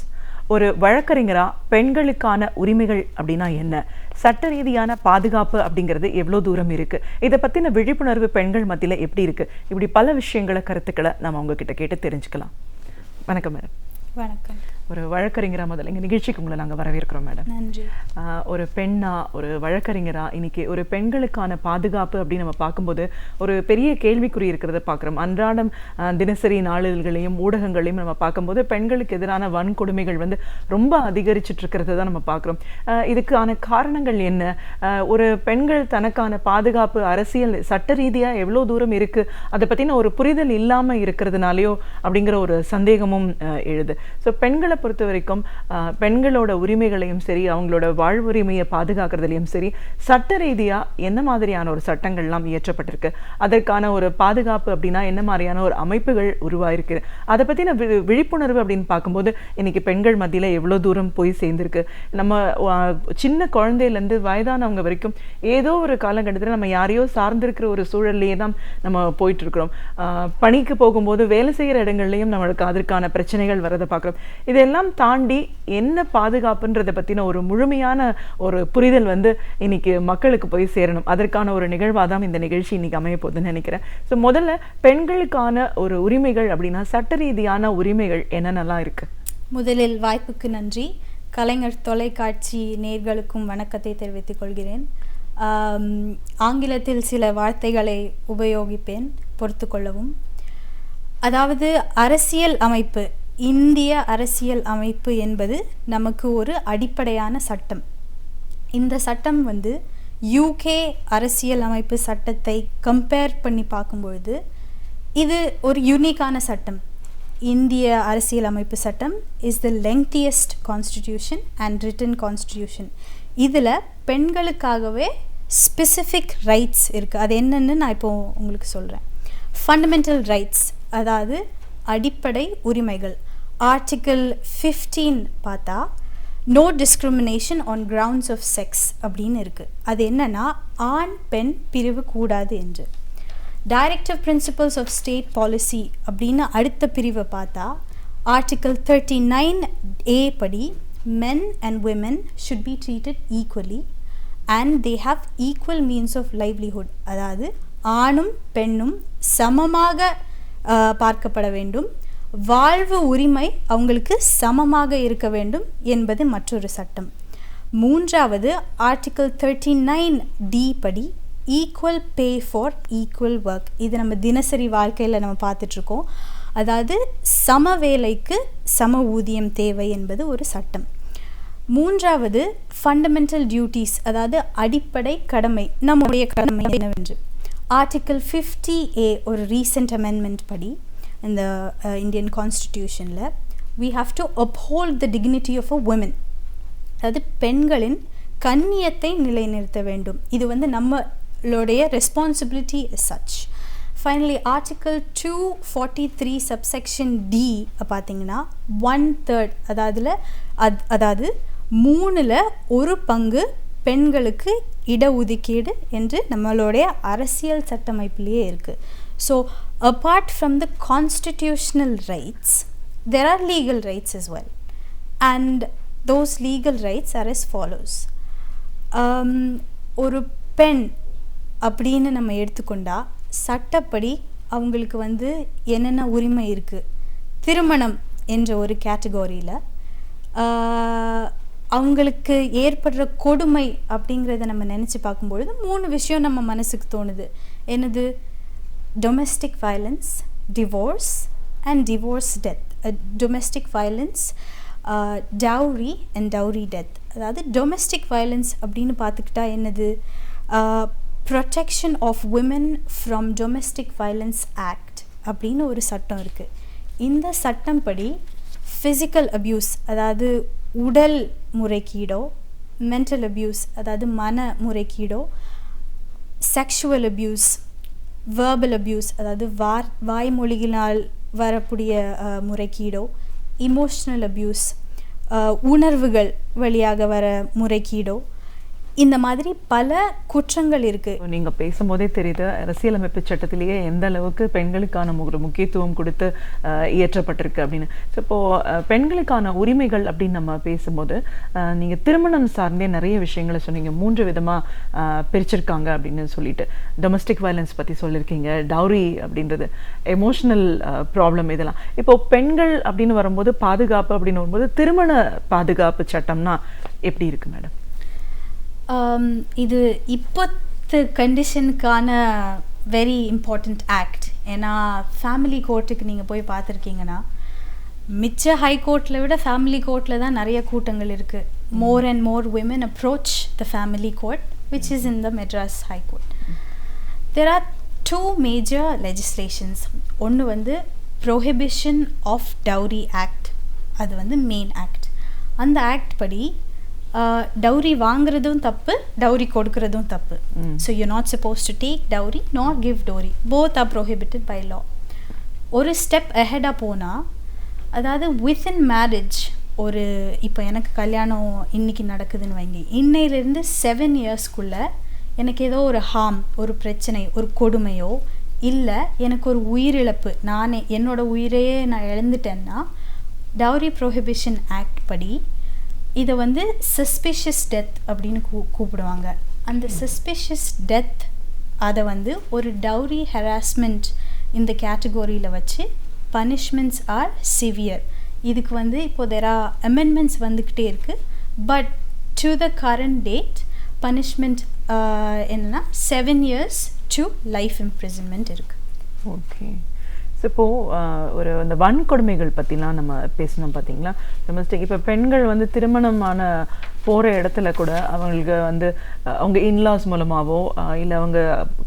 ஒரு வழக்கறிஞரா பெண்களுக்கான உரிமைகள் அப்படின்னா என்ன, சட்ட ரீதியான பாதுகாப்பு அப்படிங்கிறது எவ்வளோ தூரம் இருக்கு, இதை பற்றின விழிப்புணர்வு பெண்கள் மத்தியில் எப்படி இருக்கு, இப்படி பல விஷயங்களை, கருத்துக்களை நம்ம உங்ககிட்ட கேட்டு தெரிஞ்சுக்கலாம். வணக்கம் மேடம். வணக்கம். ஒரு வழக்கறிஞரா முதல்ல எங்கள் நிகழ்ச்சிக்கு உங்களை நாங்கள் வரவேற்கிறோம் மேடம். நன்றி. ஒரு பெண்ணா, ஒரு வழக்கறிஞரா இன்னைக்கு ஒரு பெண்களுக்கான பாதுகாப்பு அப்படின்னு நம்ம பார்க்கும்போது ஒரு பெரிய கேள்விக்குறி இருக்கிறத பார்க்குறோம். அன்றாடம் தினசரி நாளிதழ்களையும் ஊடகங்களையும் நம்ம பார்க்கும்போது பெண்களுக்கு எதிரான வன்கொடுமைகள் வந்து ரொம்ப அதிகரிச்சுட்டு இருக்கிறத தான் நம்ம பார்க்குறோம். இதுக்கான காரணங்கள் என்ன? ஒரு பெண்கள் தனக்கான பாதுகாப்பு அரசியல் சட்ட ரீதியாக எவ்வளோ தூரம் இருக்கு, அதை பற்றின ஒரு புரிதல் இல்லாமல் இருக்கிறதுனாலையோ அப்படிங்கிற ஒரு சந்தேகமும் எழுது. ஸோ பெண்களை பொறுத்த வரைக்கும் பெண்களோட உரிமைகளையும் சரி, அவங்களோட வாழ்வுரிமையை பாதுகாக்கிறதுலையும் சரி, சட்ட ரீதியா என்ன மாதிரியான ஒரு சட்டங்கள்லாம் இயற்றப்பட்டிருக்கு, அதற்கான ஒரு பாதுகாப்பு அப்படின்னா என்ன மாதிரியான ஒரு அமைப்புகள் உருவாயிருக்கு, அதை பற்றின விழிப்புணர்வு அப்படின்னு பார்க்கும்போது இன்னைக்கு பெண்கள் மத்தியில் எவ்வளோ தூரம் போய் சேர்ந்துருக்கு. நம்ம சின்ன குழந்தையிலேருந்து வயதானவங்க வரைக்கும் ஏதோ ஒரு காலகட்டத்தில் நம்ம யாரையோ சார்ந்திருக்கிற ஒரு சூழல்லையே தான் நம்ம போயிட்டு இருக்கிறோம். பணிக்கு போகும்போது வேலை செய்கிற இடங்கள்லையும் நம்மளுக்கு அதற்கான பிரச்சனைகள் வரதை பார்க்குறோம். இதெல்லாம் தாண்டி என்ன பாதுகாப்புன்றதை பற்றின ஒரு முழுமையான ஒரு புரிதல் வந்து இன்னைக்கு மக்களுக்கு போய் சேரணும். அதற்கான ஒரு நிகழ்வாக தான் இந்த நிகழ்ச்சி இன்னைக்கு அமைய போகுதுன்னு நினைக்கிறேன். ஸோ முதல்ல பெண்களுக்கான ஒரு உரிமைகள் அப்படின்னா சட்ட ரீதியான உரிமைகள் என்னென்னலாம் இருக்கு? முதலில் வாய்ப்புக்கு நன்றி. கலைஞர் தொலைக்காட்சி நேயர்களுக்கும் வணக்கத்தை தெரிவித்துக் கொள்கிறேன். ஆங்கிலத்தில் சில வார்த்தைகளை உபயோகிப்பேன், பொறுத்து கொள்ளவும். அதாவது அரசியல் அமைப்பு, இந்திய அரசியல் அமைப்பு என்பது நமக்கு ஒரு அடிப்படையான சட்டம். இந்த சட்டம் வந்து யூகே அரசியல் அமைப்பு சட்டத்தை கம்பேர் பண்ணி பார்க்கும்பொழுது இது ஒரு யூனிக்கான சட்டம். இந்திய அரசியலமைப்பு சட்டம் is the lengthiest constitution and written constitution. இதில் பெண்களுக்காகவே ஸ்பெசிஃபிக் ரைட்ஸ் இருக்குது. அது என்னென்னு நான் இப்போது உங்களுக்கு சொல்கிறேன். ஃபண்டமெண்டல் ரைட்ஸ், அதாவது அடிப்படை உரிமைகள். ஆர்டிக்கிள் 15 பார்த்தா no discrimination on grounds of sex அப்படின்னு இருக்குது. அது என்னென்னா ஆண் பெண் பிரிவு கூடாது என்று. Directive principles of state policy அப்படின்னு அடுத்த பிரிவை பார்த்தா ஆர்டிக்கிள் 39A படி men and women should be treated equally and they have equal means of livelihood. அதாவது ஆணும் பெண்ணும் சமமாக பார்க்கப்பட வேண்டும், வாழ்வு உரிமை அவங்களுக்கு சமமாக இருக்க வேண்டும் என்பது மற்றொரு சட்டம். மூன்றாவது ஆர்டிக்கிள் 39D படி equal pay for equal work. இது நம்ம தினசரி வாழ்க்கையில் நம்ம பார்த்துட்ருக்கோம். அதாவது சம வேலைக்கு சம ஊதியம் தேவை என்பது ஒரு சட்டம். மூன்றாவது ஃபண்டமெண்டல் டியூட்டிஸ், அதாவது அடிப்படை கடமை, நம்முடைய கடமை என்னவென்று. ஆர்டிக்கிள் 50A ஒரு ரீசெண்ட் அமெண்ட்மெண்ட் படி இந்த Indian கான்ஸ்டிடியூஷனில் we have to uphold the dignity of a woman, அதாவது பெண்களின் கண்ணியத்தை நிலைநிறுத்த வேண்டும். இது வந்து நம்மளுடைய responsibility is such. Finally article 243 subsection D பார்த்தீங்கன்னா 1/3, அதாவது 3/1 பெண்களுக்கு இடஒதுக்கீடு என்று நம்மளுடைய அரசியல் சட்டமைப்பிலேயே இருக்குது. So apart from the constitutional rights, there are legal rights as well, and those legal rights are as follows. ஒரு பெண் அப்படின்னு நம்ம எடுத்துக்கொண்டா சட்டப்படி அவங்களுக்கு வந்து என்னென்ன உரிமை இருக்குது. திருமணம் என்ற ஒரு கேட்டகரியில் அவங்களுக்கு ஏற்படுற கொடுமை அப்படிங்கிறத நம்ம நினச்சி பார்க்கும்பொழுது 3 விஷயம் நம்ம மனசுக்கு தோணுது. என்னது? domestic violence, divorce and divorce death. Domestic violence, dowry and dowry death. அதாவது domestic violence அப்படின்னு பார்த்துக்கிட்டா என்னது? protection of women from domestic violence act அப்படின்னு ஒரு சட்டம் இருக்குது. இந்த சட்டம் படி physical abuse, அதாவது உடல் முறைகேடோ, mental abuse அதாவது மன முறைகேடோ, sexual abuse, verbal abuse அதாவது வாய்மொழியினால் வரக்கூடிய முறைகேடோ, emotional abuse உணர்வுகள் வழியாக வர முறைகேடோ, இந்த மாதிரி பல குற்றங்கள் இருக்குது. நீங்கள் பேசும்போதே தெரியுது அரசியலமைப்பு சட்டத்திலேயே எந்த அளவுக்கு பெண்களுக்கான ஒரு முக்கியத்துவம் கொடுத்து இயற்றப்பட்டிருக்கு அப்படின்னு. ஸோ இப்போது பெண்களுக்கான உரிமைகள் அப்படின்னு நம்ம பேசும்போது நீங்கள் திருமணம் சார்ந்தே நிறைய விஷயங்களை சொன்னீங்க. 3 விதமாக பிரிச்சிருக்காங்க அப்படின்னு சொல்லிட்டு டொமஸ்டிக் வயலன்ஸ் பற்றி சொல்லியிருக்கீங்க, டவுரி அப்படின்றது, எமோஷனல் ப்ராப்ளம், இதெல்லாம். இப்போது பெண்கள் அப்படின்னு வரும்போது பாதுகாப்பு அப்படின்னு வரும்போது திருமண பாதுகாப்பு சட்டம்னா எப்படி இருக்குது மேடம்? இது இப்போத்து கண்டிஷனுக்கான வெரி இம்பார்ட்டண்ட் ஆக்ட். ஏன்னா ஃபேமிலி கோர்ட்டுக்கு நீங்கள் போய் பார்த்துருக்கீங்கன்னா மிச்ச ஹை கோர்ட்டில் விட ஃபேமிலி கோர்ட்டில் தான் நிறைய கூட்டங்கள் இருக்குது. More and more women approach the family court which is in the Madras high court. There are 2 major legislations. ஒன்று வந்து ப்ரோஹிபிஷன் ஆஃப் டவுரி ஆக்ட், அது வந்து மெயின் ஆக்ட். அந்த ஆக்ட் படி டவுரி வாங்குறதும் தப்பு, டவுரி கொடுக்கறதும் தப்பு. So you not suppose to take dowry not give dowry, both are prohibited by law. ஒரு ஸ்டெப் அஹெடாக போனால், அதாவது வித்தின் மேரேஜ், ஒரு இப்போ எனக்கு கல்யாணம் இன்றைக்கி நடக்குதுன்னு வைங்க, இன்னையிலேருந்து 7 இயர்ஸ்க்குள்ளே எனக்கு ஏதோ ஒரு ஹார்ம், ஒரு பிரச்சனை, ஒரு கொடுமையோ இல்லை எனக்கு ஒரு உயிரிழப்பு, நானே என்னோட உயிரையே நான் இழந்துட்டேன்னா டவுரி ப்ரோஹிபிஷன் ஆக்ட் படி இதை வந்து சஸ்பிஷியஸ் டெத் அப்படின்னு கூப்பிடுவாங்க. அந்த சஸ்பிஷியஸ் டெத் அதை வந்து ஒரு டவுரி ஹராஸ்மெண்ட் இந்த கேட்டகரியில் வச்சு பனிஷ்மெண்ட்ஸ் ஆர் சிவியர். இதுக்கு வந்து இப்போ தெர் ஆர் அமெண்ட்மெண்ட்ஸ் வந்துக்கிட்டே இருக்குது. But to the current date punishment என்னன்னா 7 years to life imprisonment இருக்குது. ஓகே. இப்போது ஒரு இந்த வன்கொடுமைகள் பற்றிலாம் நம்ம பேசணும் பார்த்தீங்களா. டொமஸ்டிக் இப்போ பெண்கள் வந்து திருமணமான போகிற இடத்துல கூட அவங்களுக்கு வந்து அவங்க இன்லாஸ் மூலமாகவோ இல்லை அவங்க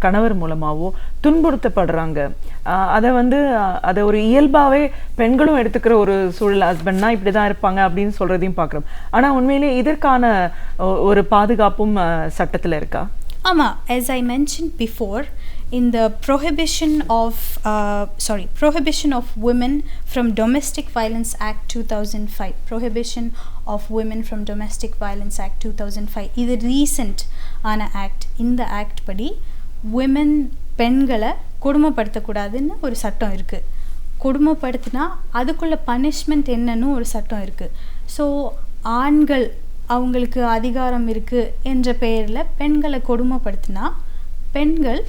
கணவர் மூலமாகவோ துன்புறுத்தப்படுறாங்க. அதை வந்து அதை ஒரு இயல்பாகவே பெண்களும் எடுத்துக்கிற ஒரு சூழல், ஹஸ்பண்ட்னா இப்படி தான் இருப்பாங்க அப்படின்னு சொல்கிறதையும் பார்க்குறோம். ஆனால் உண்மையிலே இதற்கான ஒரு பாதுகாப்பும் சட்டத்தில் இருக்கா? ஆமாம், as I mentioned before, in the prohibition of women from Domestic Violence Act 2005, prohibition of women from Domestic Violence Act 2005, இது ரீசெண்ட் ஆன ஆக்ட். இந்த ஆக்ட் படி women பெண்களை கொடுமைப்படுத்தக்கூடாதுன்னு ஒரு சட்டம் இருக்குது. கொடுமைப்படுத்தினா அதுக்குள்ள பனிஷ்மெண்ட் என்னன்னு ஒரு சட்டம் இருக்குது. ஸோ ஆண்கள் அவங்களுக்கு அதிகாரம் இருக்குது என்ற பெயரில் பெண்களை கொடுமைப்படுத்தினா பெண்கள்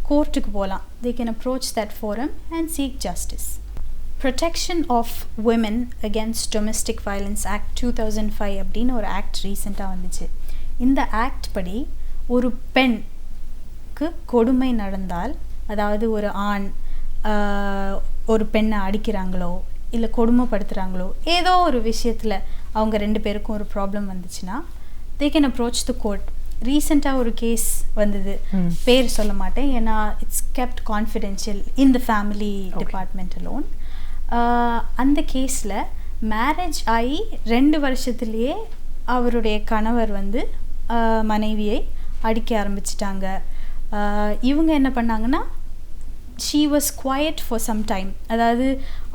கோர்ட்டுக்கு போகலாம். they can approach that forum and seek justice. Protection of Women Against Domestic Violence Act 2005 அப்படின்னு ஒரு ஆக்ட் ரீசெண்டாக வந்துச்சு. இந்த ஆக்ட் படி ஒரு பெண்க்கு கொடுமை நடந்தால், அதாவது ஒரு ஆண் ஒரு பெண்ணை அடிக்கிறாங்களோ இல்லை கொடுமைப்படுத்துகிறாங்களோ, ஏதோ ஒரு விஷயத்தில் அவங்க ரெண்டு பேருக்கும் ஒரு ப்ராப்ளம் வந்துச்சுன்னா they can approach the court. ரீசெண்டாக ஒரு கேஸ் வந்தது, பேர் சொல்ல மாட்டேன் ஏன்னா it's kept confidential in the family department alone. அந்த கேஸில் மேரேஜ் ஆகி 2 வருஷத்துலேயே அவருடைய கணவர் வந்து மனைவியை அடிக்க ஆரம்பிச்சிட்டாங்க. இவங்க என்ன பண்ணாங்கன்னா, she was quiet for some time. அதாவது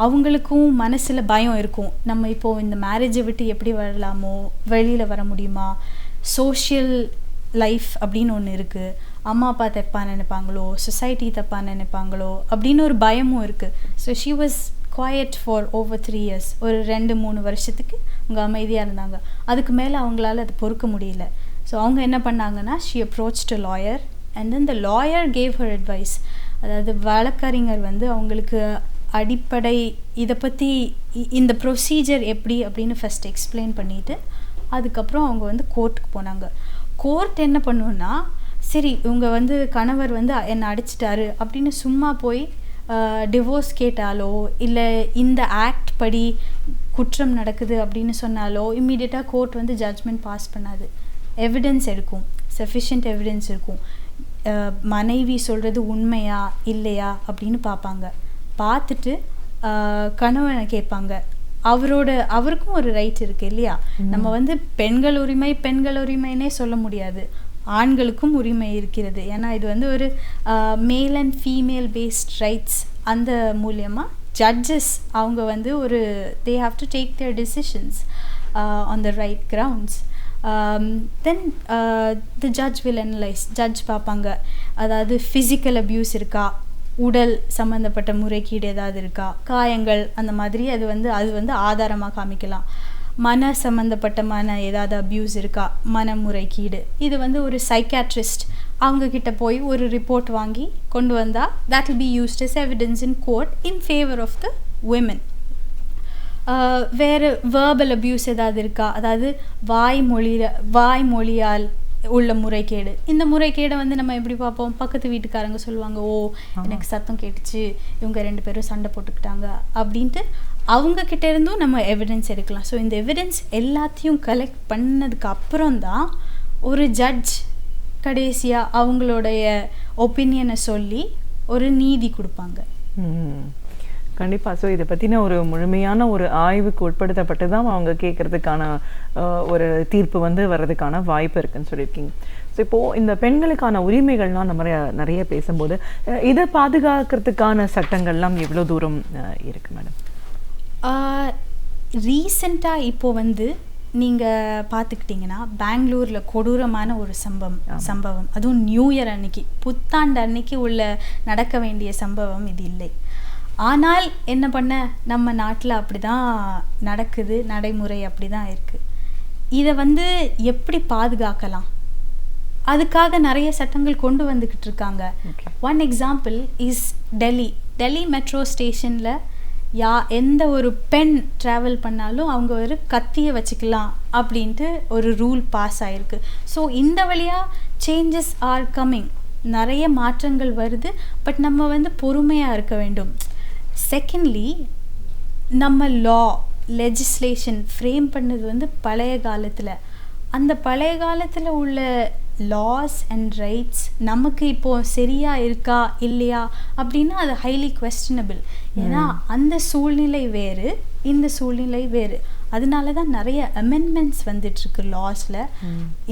அவங்களுக்கும் மனசில் பயம் இருக்கும், நம்ம இப்போது இந்த மேரேஜை விட்டு எப்படி வரலாமோ, வெளியில் வர முடியுமா, சோஷியல் லைஃப் அப்படின்னு ஒன்று இருக்குது, அம்மா அப்பா தப்பாக நினைப்பாங்களோ, சொசைட்டி தப்பாக நினைப்பாங்களோ அப்படின்னு ஒரு பயமும் இருக்குது. So she was quiet for over 3 years. ஒரு 2-3 வருஷத்துக்கு அவங்க அமைதியாக இருந்தாங்க. அதுக்கு மேலே அவங்களால அதை பொறுக்க முடியல. ஸோ அவங்க என்ன பண்ணாங்கன்னா, she approached a lawyer and then the lawyer cave her advice. அதாவது வழக்கறிஞர் வந்து அவங்களுக்கு அடிப்படை இதை பற்றி இந்த ப்ரொசீஜர் எப்படி அப்படின்னு ஃபஸ்ட் எக்ஸ்பிளைன் பண்ணிவிட்டு அதுக்கப்புறம் அவங்க வந்து கோர்ட்டுக்கு போனாங்க. கோர்ட் என்ன பண்ணுன்னா, சரி இவங்க வந்து கணவர் வந்து என்னை அடிச்சிட்டாரு அப்படின்னு சும்மா போய் டிவோர்ஸ் கேட்டாலோ இல்லை இந்த ஆக்ட் படி குற்றம் நடக்குது அப்படின்னு சொன்னாலோ இம்மீடியட்டாக கோர்ட் வந்து ஜட்ஜ்மெண்ட் பாஸ் பண்ணாது. எவிடன்ஸ் எடுக்கும், சஃபிஷியன்ட் எவிடன்ஸ் இருக்கும். மனைவி சொல்கிறது உண்மையா இல்லையா அப்படின்னு பார்ப்பாங்க. பார்த்துட்டு கணவனை கேட்பாங்க. அவருக்கும் ஒரு ரைட் இருக்குது இல்லையா. நம்ம வந்து பெண்கள் உரிமைன்னே சொல்ல முடியாது, ஆண்களுக்கும் உரிமை இருக்கிறது. ஏன்னா இது வந்து ஒரு male and female paste rights. அந்த மூலியமாக ஜட்ஜஸ் அவங்க வந்து ஒரு they have to take their decisions on the right grounds. Then the judge will analyze. Judge பார்ப்பாங்க, அதாவது ஃபிசிக்கல் அப்யூஸ் இருக்கா, உடல் சம்மந்தப்பட்ட முறைகேடு ஏதாவது இருக்கா, காயங்கள் அந்த மாதிரி அது வந்து ஆதாரமாக காமிக்கலாம். மன சம்மந்தப்பட்ட ஏதாவது அப்யூஸ் இருக்கா, மன முறைகேடு, இது வந்து ஒரு சைக்காட்ரிஸ்ட் அவங்கக்கிட்ட போய் ஒரு ரிப்போர்ட் வாங்கி கொண்டு வந்தால் that will be used as evidence in court in favor of the women. வேறு வேர்பல் அப்யூஸ் ஏதாவது இருக்கா, அதாவது வாய்மொழியால் உள்ள முறைகேடு. இந்த முறைகேடை வந்து நம்ம எப்படி பார்ப்போம், பக்கத்து வீட்டுக்காரங்க சொல்லுவாங்க, ஓ எனக்கு சத்தம் கேட்டுச்சு, இவங்க 2 பேரும் சண்டை போட்டுக்கிட்டாங்க அப்படின்ட்டு அவங்கக்கிட்ட இருந்தும் நம்ம எவிடன்ஸ் எடுக்கலாம். ஸோ இந்த எவிடன்ஸ் எல்லாத்தையும் கலெக்ட் பண்ணதுக்கு அப்புறம்தான் ஒரு ஜட்ஜ் கடைசியாக அவங்களுடைய ஒப்பீனியனை சொல்லி ஒரு நீதி கொடுப்பாங்க. கண்டிப்பாக. ஸோ இதை பற்றின ஒரு முழுமையான ஒரு ஆய்வுக்கு உட்படுத்தப்பட்டு தான் அவங்க கேட்குறதுக்கான ஒரு தீர்ப்பு வந்து வர்றதுக்கான வாய்ப்பு இருக்குன்னு சொல்லியிருக்கீங்க. ஸோ இப்போது இந்த பெண்களுக்கான உரிமைகள்லாம் நம்ம நிறைய பேசும்போது இதை பாதுகாக்கிறதுக்கான சட்டங்கள்லாம் எவ்வளோ தூரம் இருக்குது மேடம்? ரீசெண்டாக இப்போது வந்து நீங்கள் பார்த்துக்கிட்டிங்கன்னா பெங்களூரில் கொடூரமான ஒரு சம்பவம், அதுவும் நியூ இயர் அன்னைக்கு, புத்தாண்டு அன்னைக்கு நடக்க வேண்டிய சம்பவம் இது இல்லை. ஆனால் என்ன பண்ண, நம்ம நாட்டில் அப்படி தான் நடக்குது, நடைமுறை அப்படி தான் இருக்குது. இதை வந்து எப்படி பாதுகாக்கலாம், அதுக்காக நிறைய சட்டங்கள் கொண்டு வந்துக்கிட்டு இருக்காங்க. One example is Delhi metro ஸ்டேஷனில் எந்த ஒரு பெண் ட்ராவல் பண்ணாலும் அவங்க ஒரு கத்தியை வச்சுக்கலாம் அப்படின்ட்டு ஒரு ரூல் பாஸ் ஆகிருக்கு. ஸோ இந்த வழியாக சேஞ்சஸ் ஆர் கம்மிங், நிறைய மாற்றங்கள் வருது. பட் நம்ம வந்து பொறுமையாக இருக்க வேண்டும். செகண்ட்லி நம்ம லெஜிஸ்லேஷன் ஃப்ரேம் பண்ணது வந்து பழைய காலத்தில். அந்த பழைய காலத்தில் உள்ள லாஸ் அண்ட் ரைட்ஸ் நமக்கு இப்போது சரியாக இருக்கா இல்லையா அப்படின்னா அது ஹைலி குவெஸ்டனபிள். ஏன்னா அந்த சூழ்நிலை வேறு, இந்த சூழ்நிலை வேறு. அதனால தான் நிறைய அமெண்ட்மெண்ட்ஸ் வந்துட்டுருக்கு லாஸில்.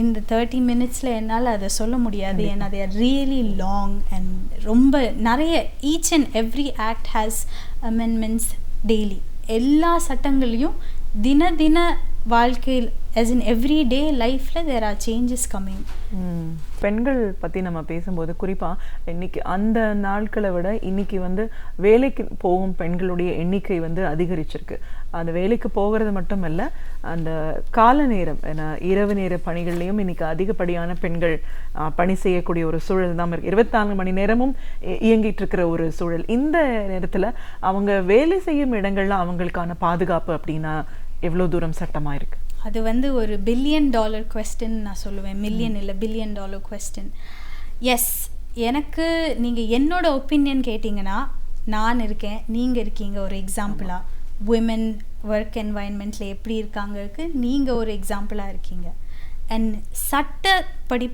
இந்த 30 minutesல என்னால் அதை சொல்ல முடியாது. ஏன்னா they are really long and ரொம்ப நிறைய each and every act has amendments daily. எல்லா சட்டங்களையும் தின வாழ்க்கையில் as in everyday லைஃப்பில் there are changes coming. பெண்கள் பற்றி நம்ம பேசும்போது குறிப்பாக இன்னைக்கு அந்த நாட்களை விட இன்னைக்கு வந்து வேலைக்கு போகும் பெண்களுடைய எண்ணிக்கை வந்து அதிகரிச்சிருக்கு. அந்த வேலைக்கு போகிறது மட்டும் இல்லை, அந்த கால நேரம் இரவு நேர பணிகள்லையும் இன்னைக்கு அதிகப்படியான பெண்கள் பணி செய்யக்கூடிய ஒரு சூழல் தான் இருக்குது. 24 மணி நேரமும் இயங்கிட்டு இருக்கிற ஒரு சூழல். இந்த நேரத்தில் அவங்க வேலை செய்யும் இடங்கள்ல அவங்களுக்கான பாதுகாப்பு அப்படின்னா எவ்வளோ தூரம் சட்டமாக இருக்குது? அது வந்து ஒரு $1 billion கொஸ்டின் நான் சொல்லுவேன். மில்லியன் இல்லை, $1 billion கொஸ்டின். எஸ், எனக்கு நீங்கள் என்னோட ஒப்பீனியன் கேட்டிங்கன்னா நான் இருக்கேன், நீங்கள் இருக்கீங்க ஒரு எக்ஸாம்பிளாக. விமன் ஒர்க் என்வாயன்மெண்ட்டில் எப்படி இருக்காங்கக்கு நீங்கள் ஒரு எக்ஸாம்பிளாக இருக்கீங்க. அண்ட் சட்டம் படி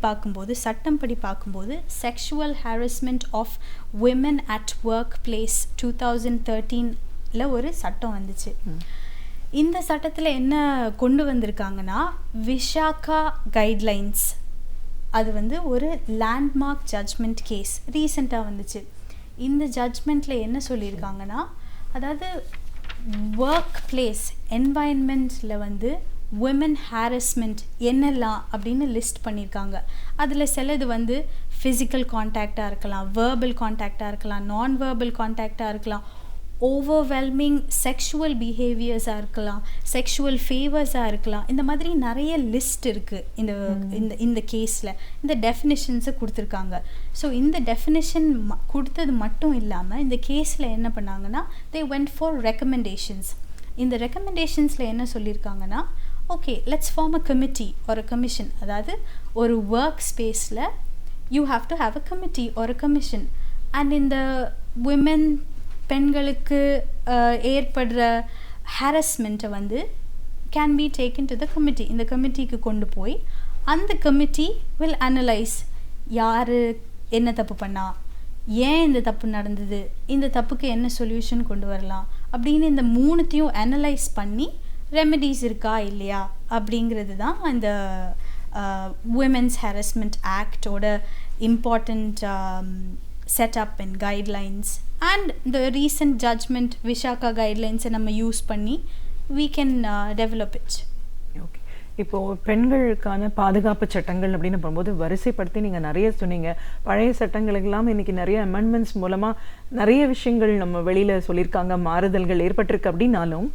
பார்க்கும்போது sexual harassment of women at work place 2013 ஒரு சட்டம் வந்துச்சு. இந்த சட்டத்தில் என்ன கொண்டு வந்திருக்காங்கன்னா விஷாகா கைட்லைன்ஸ். அது வந்து ஒரு லேண்ட்மார்க் ஜட்ஜ்மெண்ட் கேஸ் ரீசெண்டாக வந்துச்சு. இந்த ஜட்ஜ்மெண்ட்டில் என்ன சொல்லியிருக்காங்கன்னா, அதாவது ஒர்க் பிளேஸ் என்வாயன்மெண்ட்டில் வந்து விமன் ஹாரஸ்மெண்ட் என்னெல்லாம் அப்படின்னு லிஸ்ட் பண்ணியிருக்காங்க. அதில் சிலது வந்து ஃபிசிக்கல் கான்டாக்டாக இருக்கலாம், வேர்பல் கான்டாக்டாக இருக்கலாம், நான் வேர்பல் கான்டாக்டாக இருக்கலாம், ஓவர்வெல்மிங் செக்ஷுவல் பிஹேவியர்ஸாக இருக்கலாம், செக்ஷுவல் ஃபேவர்ஸாக இருக்கலாம். இந்த மாதிரி நிறைய லிஸ்ட் இருக்குது இந்த கேஸில். இந்த டெஃபினிஷன்ஸை கொடுத்துருக்காங்க. ஸோ இந்த டெஃபினிஷன் கொடுத்தது மட்டும் இல்லாமல் இந்த கேஸில் என்ன பண்ணாங்கன்னா they went for recommendations. இந்த ரெக்கமெண்டேஷன்ஸில் என்ன சொல்லியிருக்காங்கன்னா, okay let's form a committee ஒரு கமிஷன். அதாவது ஒரு ஒர்க் ஸ்பேஸில் you have to have a committee ஒரு கமிஷன். அண்ட் இந்த விமென் பெண்களுக்கு ஏற்படுற ஹாரஸ்மெண்ட்டை வந்து can be taken to the committee. இந்த கமிட்டிக்கு கொண்டு போய் அந்த கமிட்டி வில் அனலைஸ் யார் என்ன தப்பு பண்ணா, ஏன் இந்த தப்பு நடந்தது, இந்த தப்புக்கு என்ன சொல்யூஷன் கொண்டு வரலாம் அப்படின்னு இந்த மூணுத்தையும் அனலைஸ் பண்ணி ரெமெடிஸ் இருக்கா இல்லையா அப்படிங்கிறது தான் இந்த விமென்ஸ் ஹாரஸ்மெண்ட் ஆக்டோட important setup and guidelines. And the recent judgment Vishaka guidelines நம்ம யூஸ் பண்ணி we can develop it. Okay, இப்போது பெண்களுக்கான பாதுகாப்பு சட்டங்கள் அப்படின்னு போகும்போது வரிசைப்படுத்தி நீங்கள் நிறைய சொன்னீங்க. பழைய சட்டங்களுக்கெல்லாம் இன்றைக்கி நிறைய அமெண்ட்மெண்ட்ஸ் மூலமாக நிறைய விஷயங்கள் நம்ம வெளியில் சொல்லியிருக்காங்க, மாறுதல்கள் ஏற்பட்டிருக்கு. அப்படின்னாலும்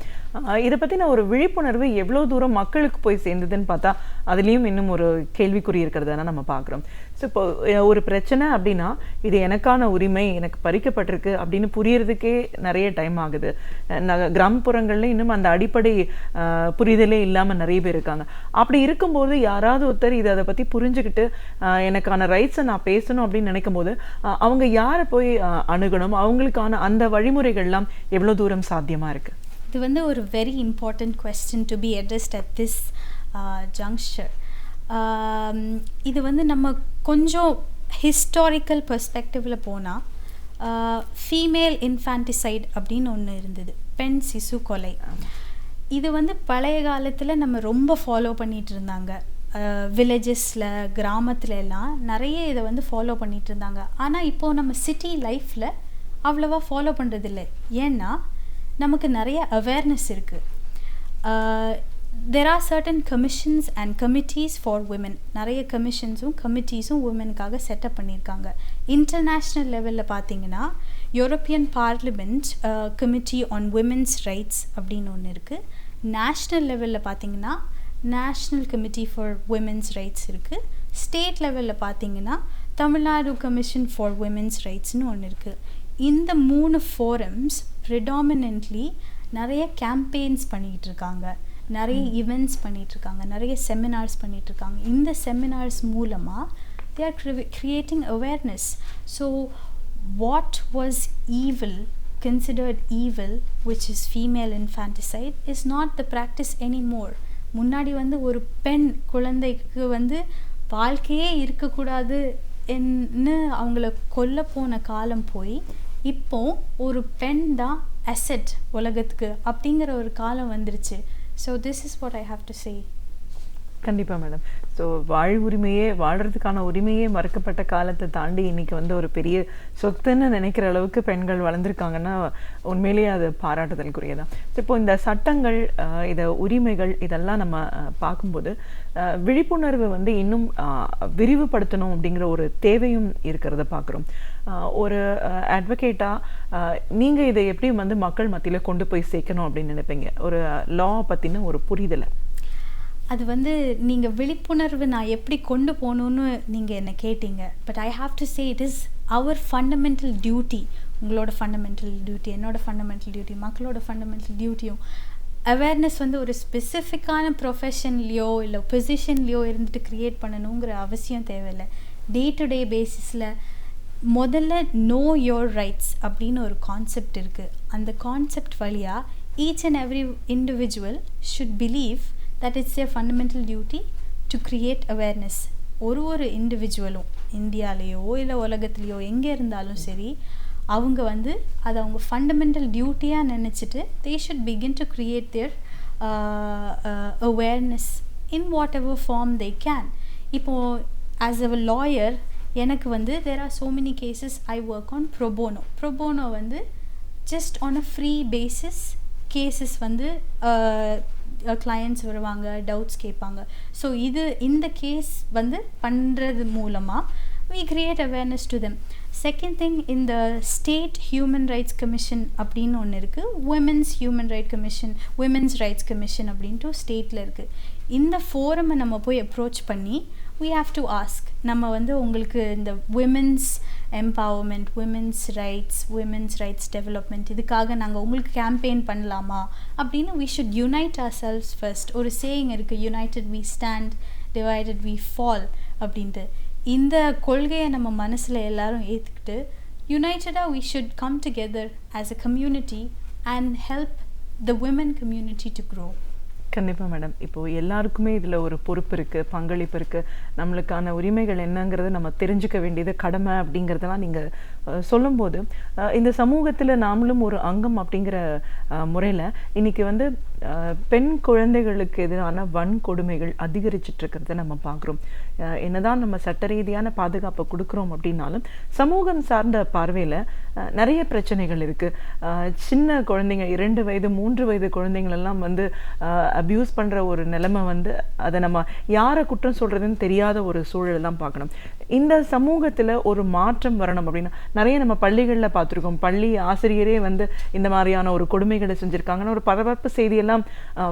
இதை பற்றின ஒரு விழிப்புணர்வு எவ்வளோ தூரம் மக்களுக்கு போய் சேர்ந்ததுன்னு பார்த்தா அதுலேயும் இன்னும் ஒரு கேள்விக்குறி இருக்கிறத நம்ம பார்க்குறோம். ஸோ இப்போ ஒரு பிரச்சனை அப்படின்னா இது எனக்கான உரிமை, எனக்கு பறிக்கப்பட்டிருக்கு அப்படின்னு புரியறதுக்கே நிறைய டைம் ஆகுது. கிராமப்புறங்களில் இன்னும் அந்த அடிப்படை புரிதலே இல்லாமல் நிறைய பேர் இருக்காங்க. அப்படி இருக்கும்போது யாராவது ஒருத்தர் இதை அதை பற்றி புரிஞ்சுக்கிட்டு எனக்கான ரைட்ஸை நான் பேசணும் அப்படின்னு நினைக்கும் போது அவங்க யாரை போய் அணுகணும், அவங்களுக்கான அந்த வழிமுறைகள்லாம் எவ்வளோ தூரம் சாத்தியமாக இருக்குது? இது வந்து ஒரு very important question to be addressed at this juncture. இது வந்து நம்ம கொஞ்சம் ஹிஸ்டாரிக்கல் பெர்ஸ்பெக்டிவில் போனால் ஃபீமேல் இன்ஃபான்டிசைட் அப்படின்னு ஒன்று இருந்தது, பெண் சிசு கொலை. இது வந்து பழைய காலத்தில் நம்ம ரொம்ப ஃபாலோ பண்ணிகிட்டு இருந்தாங்க. வில்லேஜஸில் கிராமத்துல எல்லாம் நிறைய இதை வந்து ஃபாலோ பண்ணிகிட்டு இருந்தாங்க. ஆனால் இப்போது நம்ம சிட்டி லைஃப்பில் அவ்வளோவா ஃபாலோ பண்ணுறதில்லை. ஏன்னா நமக்கு நிறைய அவேர்னஸ் இருக்குது. there are certain commissions and committees for women. நிறைய கமிஷன்ஸும் கமிட்டிஸும் உமனுக்காக செட்டப் பண்ணியிருக்காங்க. இன்டர்நேஷ்னல் லெவலில் பார்த்தீங்கன்னா European parliament committee on women's rights அப்படின்னு ஒன்று இருக்குது. நேஷ்னல் லெவலில் பார்த்தீங்கன்னா national committee for women's rights இருக்குது. ஸ்டேட் லெவலில் பார்த்தீங்கன்னா தமிழ்நாடு கமிஷன் ஃபார் விமென்ஸ் ரைட்ஸ்னு ஒன்று இருக்குது. இந்த 3 ஃபோரம்ஸ் ப்ரிடாமினென்ட்லி நிறைய கேம்பெயின்ஸ் பண்ணிகிட்டு இருக்காங்க, நிறைய ஈவெண்ட்ஸ் பண்ணிகிட்ருக்காங்க, நிறைய செமினார்ஸ் பண்ணிகிட்ருக்காங்க. இந்த செமினார்ஸ் மூலமாக they are creating awareness. So what was evil considered evil, which is female infanticide, is not the practice anymore. முன்னாடி வந்து ஒரு பெண் குழந்தைக்கு வந்து வாழ்க்கையே இருக்கக்கூடாது என்ன அவங்கள கொல்ல போன காலம் போய் இப்போ ஒரு பெண் தான் அசெட் உலகத்துக்கு அப்படிங்கிற ஒரு காலம் வந்துருச்சு. So this is what I have to சே. கண்டிப்பாக மேடம். ஸோ வாழ்கிறதுக்கான உரிமையே மறுக்கப்பட்ட காலத்தை தாண்டி இன்னைக்கு வந்து ஒரு பெரிய சொத்துன்னு நினைக்கிற அளவுக்கு பெண்கள் வளர்ந்துருக்காங்கன்னா உண்மையிலேயே அது பாராட்டுதலுக்குரியதான். இப்போ இந்த சட்டங்கள், இதை உரிமைகள் இதெல்லாம் நம்ம பார்க்கும்போது விழிப்புணர்வு வந்து இன்னும் விரிவுபடுத்தணும் அப்படிங்கிற ஒரு தேவையும் இருக்கிறத பார்க்குறோம். ஒரு அட்வொகேட்டாக நீங்கள் இதை எப்படி வந்து மக்கள் மத்தியில் கொண்டு போய் சேர்க்கணும் அப்படின்னு நினைப்பீங்க, ஒரு லா பற்றின ஒரு புரிதலை? அது வந்து நீங்கள் விழிப்புணர்வு நான் எப்படி கொண்டு போகணுன்னு நீங்கள் என்னை கேட்டீங்க. But I have to say it is our fundamental duty. உங்களோட ஃபண்டமெண்டல் டியூட்டி, என்னோட ஃபண்டமெண்டல் டியூட்டி, மக்களோட ஃபண்டமெண்டல் டியூட்டியும். அவேர்னஸ் வந்து ஒரு ஸ்பெசிஃபிக்கான ப்ரொஃபஷன்லேயோ இல்லை பொசிஷன்லேயோ இருந்துட்டு க்ரியேட் பண்ணணுங்கிற அவசியம் தேவையில்லை. டே டு டே பேசிஸில் முதல்ல நோ யோர் ரைட்ஸ் அப்படின்னு ஒரு கான்செப்ட் இருக்குது. அந்த கான்செப்ட் வழியாக each and every individual should believe that it's their fundamental duty to create awareness. ஒரு இண்டிவிஜுவலும் இந்தியாலேயோ இல்லை உலகத்துலேயோ எங்கே இருந்தாலும் சரி, அவங்க வந்து அதை அவங்க ஃபண்டமெண்டல் டியூட்டியாக நினச்சிட்டு they should begin to create their awareness in whatever form they can. இப்போது as a lawyer எனக்கு வந்து there are so many cases I work on pro bono. Pro bono வந்து just on a free basis cases வந்து clients வருவாங்க, doubts கேட்பாங்க. So இந்த case வந்து பண்ணுறது மூலமாக we create awareness to them. Second thing, இந்த ஸ்டேட் ஹியூமன் ரைட்ஸ் கமிஷன் அப்படின்னு ஒன்று இருக்குது, women's human right commission, women's rights commission அப்படின்ட்டு ஸ்டேட்டில் இருக்குது. இந்த ஃபோரமை நம்ம போய் அப்ரோச் பண்ணி we have to ask, நம்ம வந்து உங்களுக்கு இந்த women's empowerment, women's rights development இதுக்காக நாங்கள் உங்களுக்கு கேம்பெயின் பண்ணலாமா அப்படின்னு we should unite ourselves first. ஒரு சேயிங் இருக்குது, united we stand, divided we fall அப்படின்ட்டு. இந்த கொள்கையை நம்ம மனசில் எல்லாரும் ஏற்றுக்கிட்டு யுனைட்டடாக we should come together as a community and help the women community to grow. கண்டிப்பாக மேடம். இப்போது எல்லாருக்குமே இதில் ஒரு பொறுப்பு இருக்குது, பங்களிப்பு இருக்குது. நம்மளுக்கான உரிமைகள் என்னங்கிறத நம்ம தெரிஞ்சுக்க வேண்டியது கடமை அப்படிங்கிறதெல்லாம் நீங்கள் சொல்லும்போது இந்த சமூகத்தில் நாமளும் ஒரு அங்கம் அப்படிங்கிற முறையில் இன்றைக்கி வந்து பெண் குழந்தைகளுக்கு எதிரான வன்கொடுமைகள் அதிகரிச்சிட்ருக்கிறத நம்ம பார்க்குறோம். என்னதான் நம்ம சட்ட ரீதியான பாதுகாப்பை கொடுக்குறோம் அப்படின்னாலும் சமூகம் சார்ந்த பார்வையில் நிறைய பிரச்சனைகள் இருக்குது. சின்ன குழந்தைங்க 2 வயது 3 வயது குழந்தைங்களெல்லாம் வந்து அப்யூஸ் பண்ணுற ஒரு நிலைமை வந்து அதை நம்ம யாரை குற்றம் சொல்கிறதுன்னு தெரியாத ஒரு சூழல் தான் பார்க்கணும். இந்த சமூகத்தில் ஒரு மாற்றம் வரணும் அப்படின்னா நிறைய நம்ம பள்ளிகளில் பார்த்துருக்கோம். பள்ளி ஆசிரியரே வந்து இந்த மாதிரியான ஒரு கொடுமைகளை செஞ்சுருக்காங்கன்னு ஒரு பரபரப்பு செய்தியெல்லாம்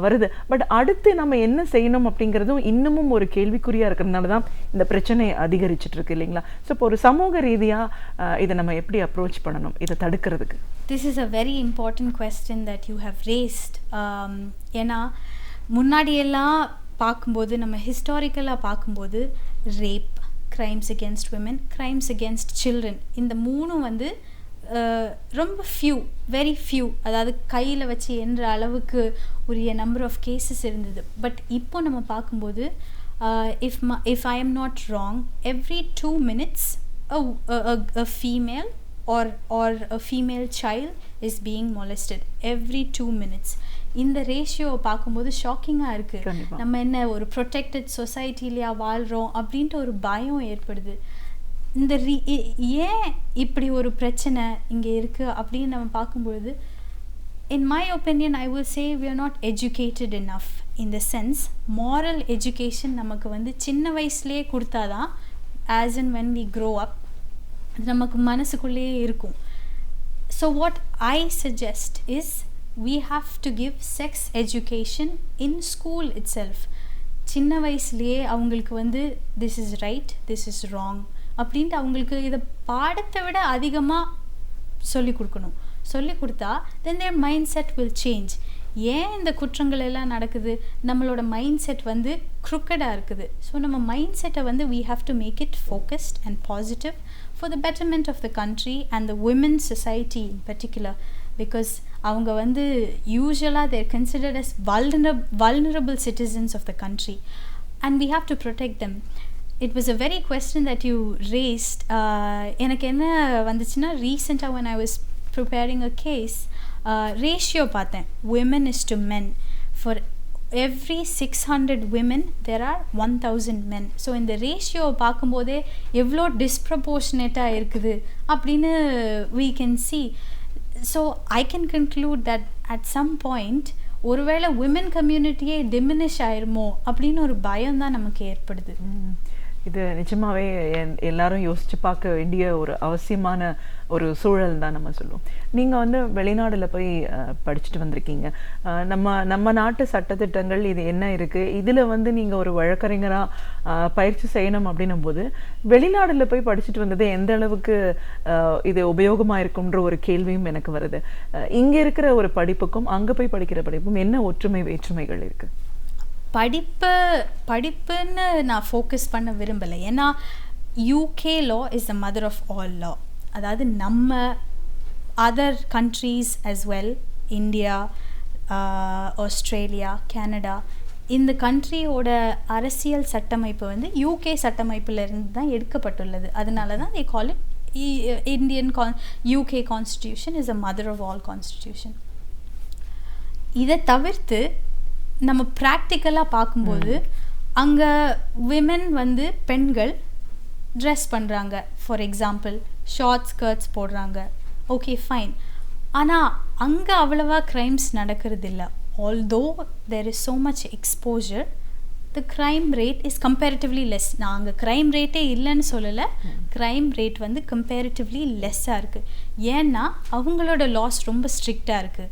வருது. பட் அடுத்து நம்ம என்ன செய்யணும் அப்படிங்கிறதும் இன்னமும் ஒரு கேள்விக்குறியாக இருக்கிறதுனால தான் இந்த பிரச்சனை அதிகரிச்சுட்டு இருக்கு இல்லைங்களா? ஸோ இப்போ ஒரு சமூக ரீதியாக இதை நம்ம எப்படி அப்ரோச் பண்ணணும் இதை தடுக்கிறதுக்கு? This is a very important question that you have raised. ஏன்னா முன்னாடியெல்லாம் பார்க்கும்போது நம்ம ஹிஸ்டாரிக்கலாக பார்க்கும்போது rape, crimes against women, crimes against children, இந்த 3 வந்து ரொம்ப வெரி ஃபியூ, அதாவது கையில் வச்சு என்ற அளவுக்கு உரிய நம்பர் ஆஃப் கேசஸ் இருந்தது. பட் இப்போ நம்ம பார்க்கும்போது if I am not wrong, every 2 minutes a female or a female child is being molested every 2 minutes. இந்த ரேஷியோவை பார்க்கும்போது ஷாக்கிங்காக இருக்குது. நம்ம என்ன ஒரு ப்ரொடெக்டட் சொசைட்டிலையா வாழ்கிறோம் அப்படின்ட்டு ஒரு பயம் ஏற்படுது. இந்த ஏன் இப்படி ஒரு பிரச்சனை இங்கே இருக்குது அப்படின்னு நம்ம பார்க்கும்பொழுது in my opinion I will say we are not educated enough. in the sense moral education நமக்கு வந்து சின்ன வயசுலேயே கொடுத்தாதான் as and when we grow up நமக்கு மனசுக்குள்ளேயே இருக்கும். So what I suggest is we have to give sex education in school itself. சின்ன வயசுலேயே அவங்களுக்கு வந்து this is right, this is wrong அப்படின்ட்டு அவங்களுக்கு இதை பாடத்தை விட அதிகமாக சொல்லிக் கொடுக்கணும். சொல்லிக் கொடுத்தா then their mindset will change. ஏன் இந்த குற்றங்கள் எல்லாம் நடக்குது, நம்மளோட மைண்ட் செட் வந்து crooked-ஆ இருக்குது. ஸோ நம்ம மைண்ட் செட்டை வந்து we have to make it focused and positive for the betterment of the country and the women's society in particular. Because அவங்க வந்து யூஸ்வலாக they're considered as vulnerable citizens of the country and we have to protect them. It was a very question that you raised. எனக்கு என்ன வந்துச்சுன்னா ரீசெண்டாக when I was preparing a case, ratio பார்த்தேன், women is to men. For every 600 women there are 1000 men. So இந்த ரேஷியோவை பார்க்கும்போதே எவ்வளோ டிஸ்ப்ரப்போர்ஷனேட்டாக இருக்குது அப்படின்னு we can see. So I can conclude that at some point ஒருவேளை விமன் கம்யூனிட்டியே டிமினிஷ் ஆயிருமோ அப்படின்னு ஒரு பயம் தான் நமக்கு ஏற்படுது. இது நிஜமாவே எல்லாரும் யோசிச்சு பார்க்க வேண்டிய ஒரு அவசியமான ஒரு சூழல் தான் நம்ம சொல்லுவோம். நீங்கள் வந்து வெளிநாடுல போய் படிச்சுட்டு வந்திருக்கீங்க. நம்ம நாட்டு சட்டத்திட்டங்கள் இது என்ன இருக்குது, இதில் வந்து நீங்கள் ஒரு வழக்கறிஞராக பயிற்சி செய்யணும் அப்படின்னும் போது வெளிநாடுல போய் படிச்சுட்டு வந்தது எந்த அளவுக்கு இது உபயோகமாக இருக்குன்ற ஒரு கேள்வியும் எனக்கு வருது. இங்கே இருக்கிற ஒரு படிப்புக்கும் அங்கே போய் படிக்கிற படிப்பும் என்ன ஒற்றுமை வேற்றுமைகள் இருக்குது? படிப்புன்னு நான் ஃபோக்கஸ் பண்ண விரும்பலை. ஏன்னா UK law is the mother of all law. அதாவது நம்ம other countries as well, India, Australia, Canada, இந்த கண்ட்ரியோட அரசியல் சட்டமைப்பு வந்து யூகே சட்டமைப்பிலிருந்து தான் எடுக்கப்பட்டுள்ளது. அதனால தான் they call it Indian UK constitution is a mother of all constitution. இதை தவிர்த்து நம்ம ப்ராக்டிக்கலாக பார்க்கும்போது அங்கே விமென் வந்து பெண்கள் ட்ரெஸ் பண்ணுறாங்க, ஃபார் எக்ஸாம்பிள் ஷார்ட் ஸ்கர்ட்ஸ் போடுறாங்க, ஓகே ஃபைன். ஆனால் அங்கே அவ்வளவா க்ரைம்ஸ் நடக்கிறது இல்லை. Although there is so much exposure, the crime rate is comparatively less. நான் அங்கே க்ரைம் ரேட்டே இல்லைன்னு சொல்லலை, க்ரைம் ரேட் வந்து கம்பேரிட்டிவ்லி லெஸ்ஸாக இருக்குது. ஏன்னா அவங்களோட லாஸ் ரொம்ப ஸ்ட்ரிக்டாக இருக்குது.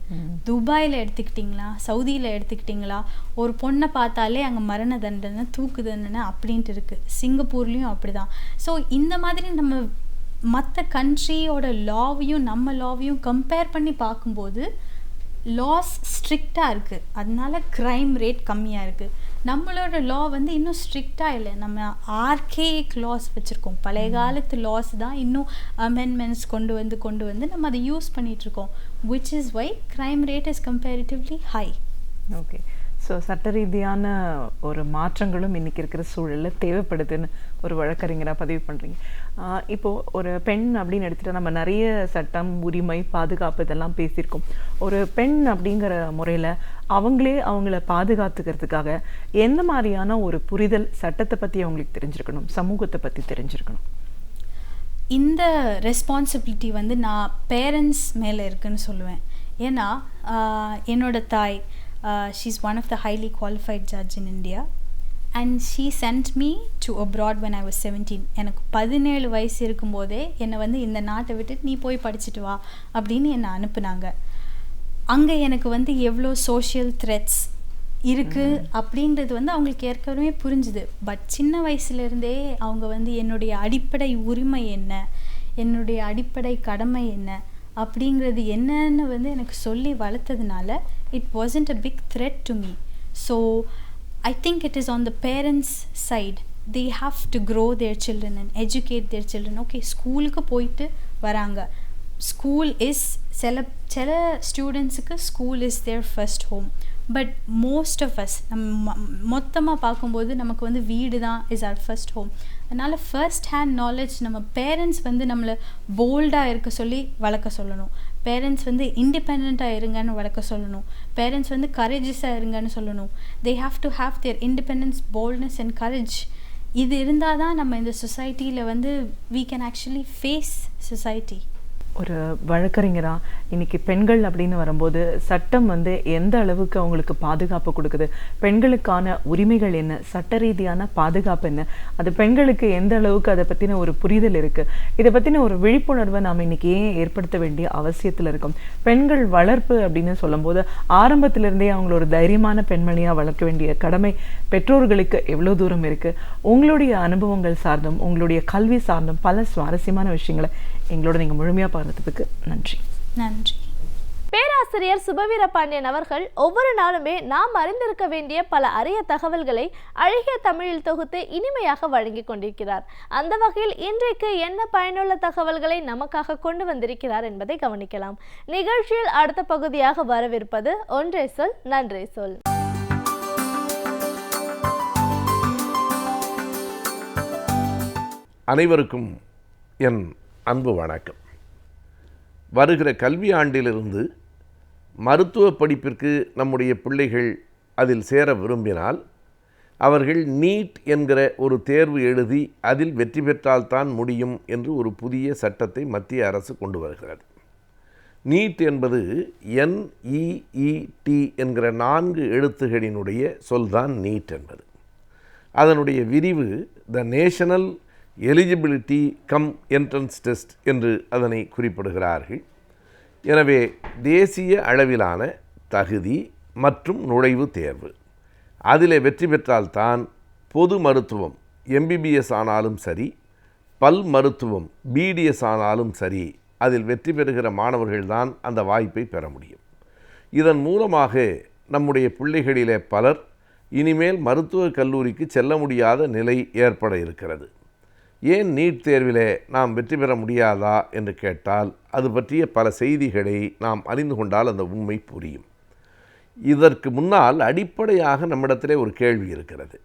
துபாயில் எடுத்துக்கிட்டிங்களா, சவுதியில் எடுத்துக்கிட்டிங்களா, ஒரு பொண்ணை பார்த்தாலே அங்கே மரண தண்டனை, தூக்கு தண்டனை அப்படின்ட்டு இருக்குது. சிங்கப்பூர்லேயும் அப்படி தான். ஸோ இந்த மாதிரி நம்ம மற்ற கண்ட்ரியோட லாவையும் நம்ம லாவையும் கம்பேர் பண்ணி பார்க்கும்போது லாஸ் ஸ்ட்ரிக்டாக இருக்குது. அதனால க்ரைம் ரேட் கம்மியாக இருக்குது. நம்மளோட லா வந்து இன்னும் ஸ்ட்ரிக்டாக இல்லை. நம்ம ஆர்கேயிக் லாஸ் வச்சுருக்கோம், பழைய காலத்து லாஸ் தான் இன்னும் அமெண்ட்மெண்ட்ஸ் கொண்டு வந்து நம்ம அதை யூஸ் பண்ணிகிட்ருக்கோம். which is why crime rate is comparatively high. Okay, so சட்ட ரீதியான ஒரு மாற்றங்களும் இன்றைக்கி இருக்கிற சூழலில் தேவைப்படுதுன்னு ஒரு வழக்கறிஞராக பதிவு பண்ணுறீங்க. இப்போது ஒரு பெண் அப்படின்னு எடுத்துகிட்டா நம்ம நிறைய சட்டம், உரிமை, பாதுகாப்பு இதெல்லாம் பேசியிருக்கோம். ஒரு பெண் அப்படிங்கிற முறையில் அவங்கள பாதுகாத்துக்கிறதுக்காக எந்த மாதிரியான ஒரு புரிதல் சட்டத்தை பற்றி அவங்களுக்கு தெரிஞ்சிருக்கணும், சமூகத்தை பற்றி தெரிஞ்சிருக்கணும்? இந்த ரெஸ்பான்சிபிலிட்டி வந்து நான் பேரண்ட்ஸ் மேலே இருக்குன்னு சொல்லுவேன். ஏன்னா என்னோட தாய், she's one of the highly qualified judge in India and she sent me to abroad when I was 17. எனக்கு 17 வயசு இருக்கும்போதே என்னை வந்து இந்த நாட்டை விட்டுட்டு நீ போய் படிச்சுட்டு வா அப்படின்னு என்னை அனுப்புனாங்க. அங்கே எனக்கு வந்து எவ்வளோ சோஷியல் த்ரெட்ஸ் இருக்குது அப்படின்றது வந்து அவங்களுக்கு ஏற்கனவே புரிஞ்சுது. பட் சின்ன வயசுலேருந்தே அவங்க வந்து என்னுடைய அடிப்படை உரிமை என்ன, என்னுடைய அடிப்படை கடமை என்ன அப்படிங்கிறது என்னன்னு வந்து எனக்கு சொல்லி வளர்த்ததுனால it wasn't a big threat to me. So I think it is on the parents side. They have to grow their children and educate their children. Okay, ஸ்கூலுக்கு போயிட்டு வராங்க, ஸ்கூல் இஸ் சில ஸ்டூடெண்ட்ஸுக்கு school is their first home. But most of us மொத்தமாக பார்க்கும்போது நமக்கு வந்து வீடு தான் இஸ் ஆர் ஃபர்ஸ்ட் ஹோம். அதனால் ஃபர்ஸ்ட் ஹேண்ட் நாலேஜ் நம்ம பேரண்ட்ஸ் வந்து நம்மளை போல்டாக இருக்க சொல்லி வளர்க்க சொல்லணும். பேரண்ட்ஸ் வந்து இண்டிபெண்ட்டாக இருங்கன்னு வளர்க்க சொல்லணும். பேரண்ட்ஸ் வந்து கரேஜஸாக இருங்கன்னு சொல்லணும். They have to have their independence, boldness and courage. இது இருந்தால் தான் நம்ம இந்த சொசைட்டியில் வந்து we can actually face society. ஒரு வழக்கறிஞராக இன்றைக்கி பெண்கள் அப்படின்னு வரும்போது சட்டம் வந்து எந்த அளவுக்கு அவங்களுக்கு பாதுகாப்பு கொடுக்குது, பெண்களுக்கான உரிமைகள் என்ன, சட்ட ரீதியான பாதுகாப்பு என்ன, அது பெண்களுக்கு எந்த அளவுக்கு அதை பற்றின ஒரு புரிதல் இருக்குது, இதை பற்றின ஒரு விழிப்புணர்வை நாம் இன்றைக்கி ஏன் ஏற்படுத்த வேண்டிய அவசியத்தில் இருக்கும்? பெண்கள் வளர்ப்பு அப்படின்னு சொல்லும்போது ஆரம்பத்திலிருந்தே அவங்கள ஒரு தைரியமான பெண்மணியாக வளர்க்க வேண்டிய கடமை பெற்றோர்களுக்கு எவ்வளோ தூரம் இருக்குது? உங்களுடைய அனுபவங்கள் சார்ந்தும் உங்களுடைய கல்வி சார்ந்தும் பல சுவாரஸ்யமான விஷயங்களை எங்களோட நீங்கள் முழுமையாக பார்க்கறதுக்கு நன்றி. நன்றி. பேராசிரியர் சுபவீரபாண்டியன் அவர்கள் ஒவ்வொரு நாளுமே நாம் அறிந்திருக்க வேண்டிய பல அரிய தகவல்களை அழகிய தமிழில் தொகுத்து இனிமையாக வழங்கி கொண்டிருக்கிறார். அந்த வகையில் இன்றைக்கு என்ன பயனுள்ள தகவல்களை நமக்காக கொண்டு வந்திருக்கிறார் என்பதை கவனிக்கலாம். நிகழ்ச்சியில் அடுத்த பகுதியாக வரவிருப்பது ஒன்றே சொல் நன்றே சொல். அனைவருக்கும் என் அன்பு வணக்கம். வருகிற கல்வி ஆண்டிலிருந்து மருத்துவ படிப்பிற்கு நம்முடைய பிள்ளைகள் அதில் சேர விரும்பினால் அவர்கள் நீட் என்கிற ஒரு தேர்வு எழுதி அதில் வெற்றி பெற்றால்தான் முடியும் என்று ஒரு புதிய சட்டத்தை மத்திய அரசு கொண்டு வருகிறது. நீட் என்பது NEET என்கிற 4 எழுத்துகளினுடைய சொல்தான் நீட் என்பது. அதனுடைய விரிவு the national eligibility come entrance test என்று அதனை குறிப்பிடுகிறார்கள். எனவே தேசிய அளவிலான தகுதி மற்றும் நுழைவு தேர்வு, அதில் வெற்றி பெற்றால்தான் பொது மருத்துவம் MBBS ஆனாலும் சரி, பல் மருத்துவம் BDS ஆனாலும் சரி, அதில் வெற்றி பெறுகிற மாணவர்கள்தான் அந்த வாய்ப்பை பெற முடியும். இதன் மூலமாக நம்முடைய பிள்ளைகளிலே பலர் இனிமேல் மருத்துவக் கல்லூரிக்கு செல்ல முடியாத நிலை ஏற்பட இருக்கிறது. ஏன் நீட் தேர்விலே நாம் வெற்றி பெற முடியாதா என்று கேட்டால் அது பற்றிய பல செய்திகளை நாம் அறிந்து கொண்டால் அந்த உண்மை புரியும். இதற்கு முன்னால் அடிப்படையாக நம்மிடத்திலே ஒரு கேள்வி இருக்கிறது.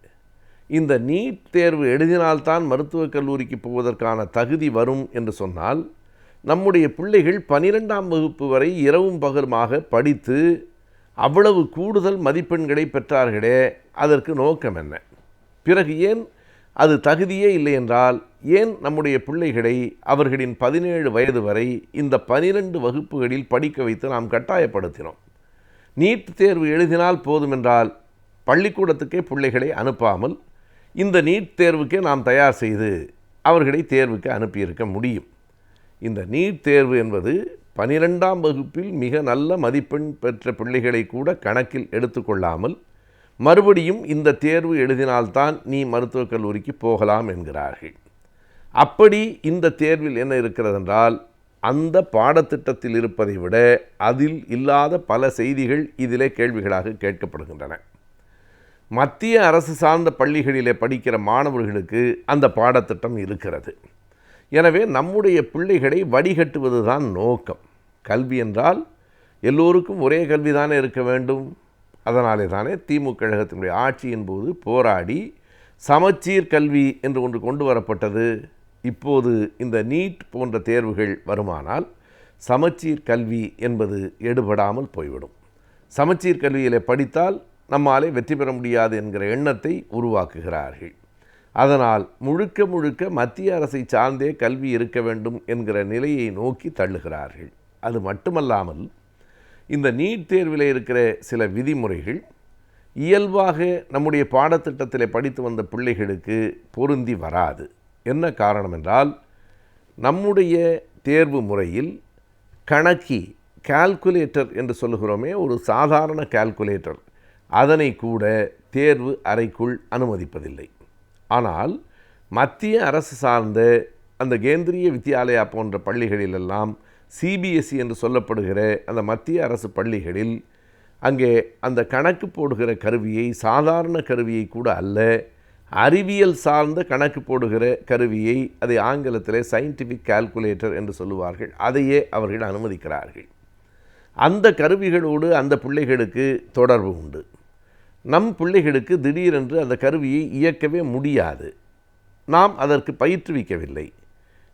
இந்த நீட் தேர்வு எழுதினால்தான் மருத்துவக் கல்லூரிக்கு போவதற்கான தகுதி வரும் என்று சொன்னால் நம்முடைய பிள்ளைகள் 12ஆம் வகுப்பு வரை இரவும் பகலுமாக படித்து அவ்வளவு கூடுதல் மதிப்பெண்களை பெற்றார்களே, அதற்கு நோக்கம் என்ன? பிறகு ஏன் அது தகுதியே இல்லை என்றால் ஏன் நம்முடைய பிள்ளைகளை அவர்களின் 17 வயது வரை இந்த 12 வகுப்புகளில் படிக்க வைத்து நாம் கட்டாயப்படுத்தினோம்? நீட் தேர்வு எழுதினால் போதுமென்றால் பள்ளிக்கூடத்துக்கே பிள்ளைகளை அனுப்பாமல் இந்த நீட் தேர்வுக்கே நாம் தயார் செய்து அவர்களை தேர்வுக்கு அனுப்பியிருக்க முடியும். இந்த நீட் தேர்வு என்பது 12ஆம் வகுப்பில் மிக நல்ல மதிப்பெண் பெற்ற பிள்ளைகளை கூட கணக்கில் எடுத்துக்கொள்ளாமல் மறுபடியும் இந்த தேர்வு எழுதினால்தான் நீ மருத்துவக் கல்லூரிக்கு போகலாம் என்கிறார்கள். அப்படி இந்த தேர்வில் என்ன இருக்கிறது என்றால் அந்த பாடத்திட்டத்தில் இருப்பதை விட அதில் இல்லாத பல செய்திகள் இதிலே கேள்விகளாக கேட்கப்படுகின்றன. மத்திய அரசு சார்ந்த பள்ளிகளிலே படிக்கிற மாணவர்களுக்கு அந்த பாடத்திட்டம் இருக்கிறது. எனவே நம்முடைய பிள்ளைகளை வடிகட்டுவது தான் நோக்கம். கல்வி என்றால் எல்லோருக்கும் ஒரே கல்வி தானே இருக்க வேண்டும். அதனாலே தானே திமுக கழகத்தினுடைய ஆட்சியின் போது போராடி சமச்சீர் கல்வி என்று ஒன்று கொண்டு வரப்பட்டது. இப்போது இந்த நீட் போன்ற தேர்வுகள் வருமானால் சமச்சீர் கல்வி என்பது எடுபடாமல் போய்விடும். சமச்சீர் கல்வியிலே படித்தால் நம்மாலே வெற்றி பெற முடியாது என்கிற எண்ணத்தை உருவாக்குகிறார்கள். அதனால் முழுக்க முழுக்க மத்திய அரசை சார்ந்தே கல்வி இருக்க வேண்டும் என்கிற நிலையை நோக்கி தள்ளுகிறார்கள். அது மட்டுமல்லாமல் இந்த நீட் தேர்வில் இருக்கிற சில விதிமுறைகள் இயல்பாக நம்முடைய பாடத்திட்டத்தில் படித்து வந்த பிள்ளைகளுக்கு பொருந்தி வராது. என்ன காரணம் என்றால் நம்முடைய தேர்வு முறையில் கணக்கி கால்குலேட்டர் என்று சொல்லுகிறோமே, ஒரு சாதாரண கால்குலேட்டர், அதனை கூட தேர்வு அறைக்குள் அனுமதிப்பதில்லை. ஆனால் மத்திய அரசு சார்ந்த அந்த கேந்திரிய வித்யாலயா போன்ற பள்ளிகளிலெல்லாம் CBSE என்று சொல்லப்படுகிற அந்த மத்திய அரசு பள்ளிகளில் அங்கே அந்த கணக்கு போடுகிற கருவியை சாதாரண கருவியை கூட அல்ல, அறிவியல் சார்ந்த கணக்கு போடுகிற கருவியை, அதை ஆங்கிலத்தில் சயின்டிஃபிக் கால்குலேட்டர் என்று சொல்லுவார்கள், அதையே அவர்கள் அனுமதிக்கிறார்கள். அந்த கருவிகளோடு அந்த பிள்ளைகளுக்கு தொடர்பு உண்டு. நம் பிள்ளைகளுக்கு திடீரென்று அந்த கருவியை இயக்கவே முடியாது. நாம் அதற்கு பயிற்றுவிக்கவில்லை.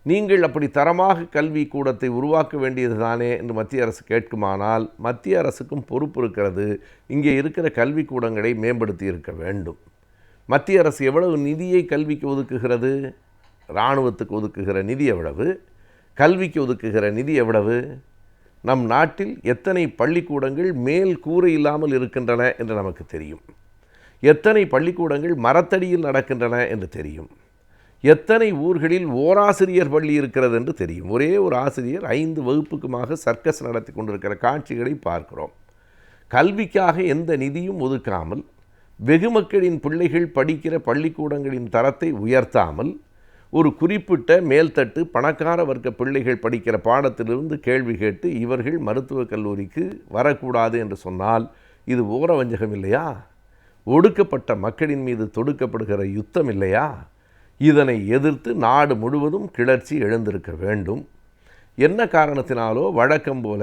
நீங்கள் அப்படி தரமாக கல்வி கூடத்தை உருவாக்க வேண்டியது தானே என்று மத்திய அரசு கேட்குமானால் மத்திய அரசுக்கும் பொறுப்பு இருக்கிறது. இங்கே இருக்கிற கல்விக்கூடங்களை மேம்படுத்தி இருக்க வேண்டும். மத்திய அரசு எவ்வளவு நிதியை கல்விக்கு ஒதுக்குகிறது? இராணுவத்துக்கு ஒதுக்குகிற நிதி எவ்வளவு? கல்விக்கு ஒதுக்குகிற நிதி எவ்வளவு? நம் நாட்டில் எத்தனை பள்ளிக்கூடங்கள் மேல் கூரை இல்லாமல் இருக்கின்றன என்று நமக்கு தெரியும். எத்தனை பள்ளிக்கூடங்கள் மரத்தடியில் நடக்கின்றன என்று தெரியும். எத்தனை ஊர்களில் ஓராசிரியர் பள்ளி இருக்கிறது என்று தெரியும். ஒரே ஒரு ஆசிரியர் 5 வகுப்புக்குமாக சர்க்கஸ் நடத்தி கொண்டிருக்கிற காட்சிகளை பார்க்கிறோம். கல்விக்காக எந்த நிதியும் ஒதுக்காமல், வெகு மக்களின் பிள்ளைகள் படிக்கிற பள்ளிக்கூடங்களின் தரத்தை உயர்த்தாமல், ஒரு குறிப்பிட்ட மேல்தட்டு பணக்கார வர்க்க பிள்ளைகள் படிக்கிற பாடத்திலிருந்து கேள்வி கேட்டு இவர்கள் மருத்துவக் கல்லூரிக்கு வரக்கூடாது என்று சொன்னால் இது ஓரவஞ்சகம் இல்லையா? ஒடுக்கப்பட்ட மக்களின் மீது தொடுக்கப்படுகிற யுத்தம் இல்லையா? இதனை எதிர்த்து நாடு முழுவதும் கிளர்ச்சி எழுந்திருக்க வேண்டும். என்ன காரணத்தினாலோ வழக்கம் போல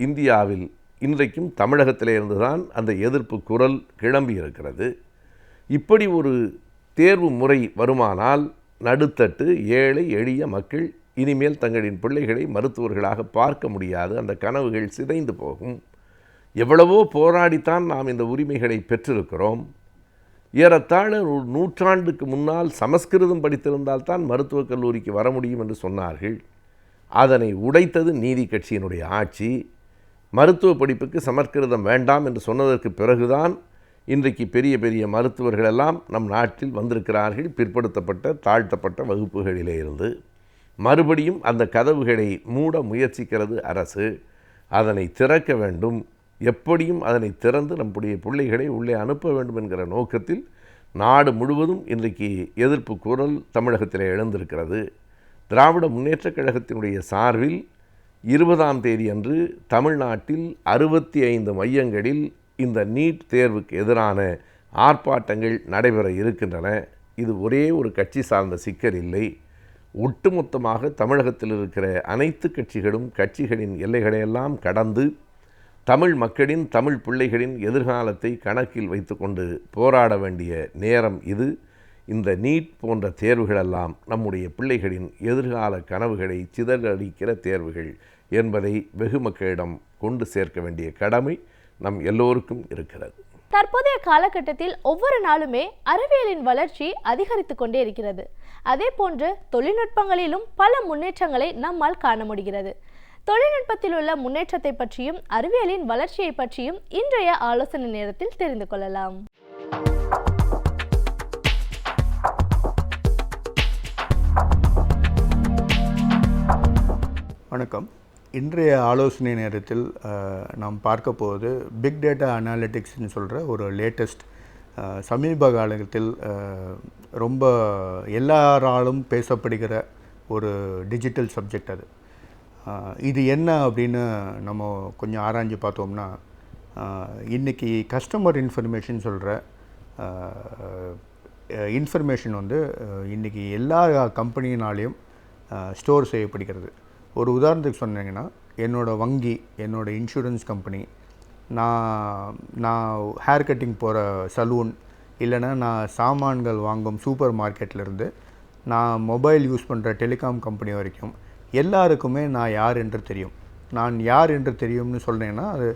இந்தியாவில் இன்றைக்கும் தமிழகத்திலே இருந்துதான் அந்த எதிர்ப்பு குரல் கிளம்பி இருக்கிறது. இப்படி ஒரு தேர்வு முறை வருமானால் நடுத்தட்டு ஏழை எளிய மக்கள் இனிமேல் தங்களின் பிள்ளைகளை மருத்துவர்களாக பார்க்க முடியாது. அந்த கனவுகள் சிதைந்து போகும். எவ்வளவோ போராடித்தான் நாம் இந்த உரிமைகளை பெற்றிருக்கிறோம். ஏறத்தாழ ஒரு நூற்றாண்டுக்கு முன்னால் சமஸ்கிருதம் படித்திருந்தால்தான் மருத்துவக் கல்லூரிக்கு வர முடியும் என்று சொன்னார்கள். அதனை உடைத்தது நீதி கட்சியினுடைய ஆட்சி. மருத்துவ படிப்புக்கு சமஸ்கிருதம் வேண்டாம் என்று சொன்னதற்கு பிறகுதான் இன்றைக்கு பெரிய பெரிய மருத்துவர்களெல்லாம் நம் நாட்டில் வந்திருக்கிறார்கள். பிற்படுத்தப்பட்ட தாழ்த்தப்பட்ட வகுப்புகளிலே இருந்து மறுபடியும் அந்த கதவுகளை மூட முயற்சிக்கிறது அரசு. அதனை திறக்க வேண்டும். எப்படியும் அதனை திறந்து நம்முடைய பிள்ளைகளை உள்ளே அனுப்ப வேண்டும் என்கிற நோக்கத்தில் நாடு முழுவதும் இன்றைக்கு எதிர்ப்பு குரல் தமிழகத்தில் எழுந்திருக்கிறது. திராவிட முன்னேற்றக் கழகத்தினுடைய சார்பில் 20ஆம் தேதி அன்று தமிழ்நாட்டில் 65 மையங்களில் இந்த நீட் தேர்வுக்கு எதிரான ஆர்ப்பாட்டங்கள் நடைபெற இருக்கின்றன. இது ஒரே ஒரு கட்சி சார்ந்த சிக்கல் இல்லை. ஒட்டுமொத்தமாக தமிழகத்தில் இருக்கிற அனைத்து கட்சிகளும் கட்சிகளின் எல்லைகளையெல்லாம் கடந்து தமிழ் மக்களின் தமிழ் பிள்ளைகளின் எதிர்காலத்தை கணக்கில் வைத்துக்கொண்டு போராட வேண்டிய நேரம் இது. இந்த நீட் போன்ற தேர்வுகளெல்லாம் நம்முடைய பிள்ளைகளின் எதிர்கால கனவுகளை சிதறடிக்கிற தேர்வுகள் என்பதை வெகு மக்களிடம் கொண்டு சேர்க்க வேண்டிய கடமை நம் எல்லோருக்கும் இருக்கிறது. தற்போதைய காலகட்டத்தில் ஒவ்வொரு நாளுமே அறிவியலின் வளர்ச்சி அதிகரித்து கொண்டே இருக்கிறது. அதே போன்று தொழில்நுட்பங்களிலும் பல முன்னேற்றங்களை நம்மால் காண முடிகிறது. தொழில்நுட்பத்தில் உள்ள முன்னேற்றத்தை பற்றியும் அறிவியலின் வளர்ச்சியை பற்றியும் இன்றைய ஆலோசனை நேரத்தில் தெரிந்து கொள்ளலாம். வணக்கம். இன்றைய ஆலோசனை நேரத்தில் நாம் பார்க்க போவது பிக் டேட்டா அனாலிட்டிக்ஸ்னு சொல்கிற ஒரு லேட்டஸ்ட் சமீப காலத்தில் ரொம்ப எல்லாராலும் பேசப்படுகிற ஒரு டிஜிட்டல் சப்ஜெக்ட். அது இது என்ன அப்படின்னு நம்ம கொஞ்சம் ஆராய்ஞ்சு பார்த்தோம்னா, இன்றைக்கி கஸ்டமர் இன்ஃபர்மேஷன் சொல்கிற இன்ஃபர்மேஷன் வந்து இன்றைக்கி எல்லா கம்பெனினாலேயும் ஸ்டோர் செய்யப்படுகிறது. ஒரு உதாரணத்துக்கு சொன்னீங்கன்னா, என்னோடய வங்கி, என்னோடய இன்சூரன்ஸ் கம்பெனி, நான் ஹேர் கட்டிங் போகிற சலூன், இல்லைன்னா நான் சாமான்கள் வாங்கும் சூப்பர் மார்க்கெட்லேருந்து நான் மொபைல் யூஸ் பண்ணுற டெலிகாம் கம்பெனி வரைக்கும் எல்லாருக்குமே நான் யார் என்று தெரியும். நான் யார் என்று தெரியும்னு சொன்னீங்கன்னா, அது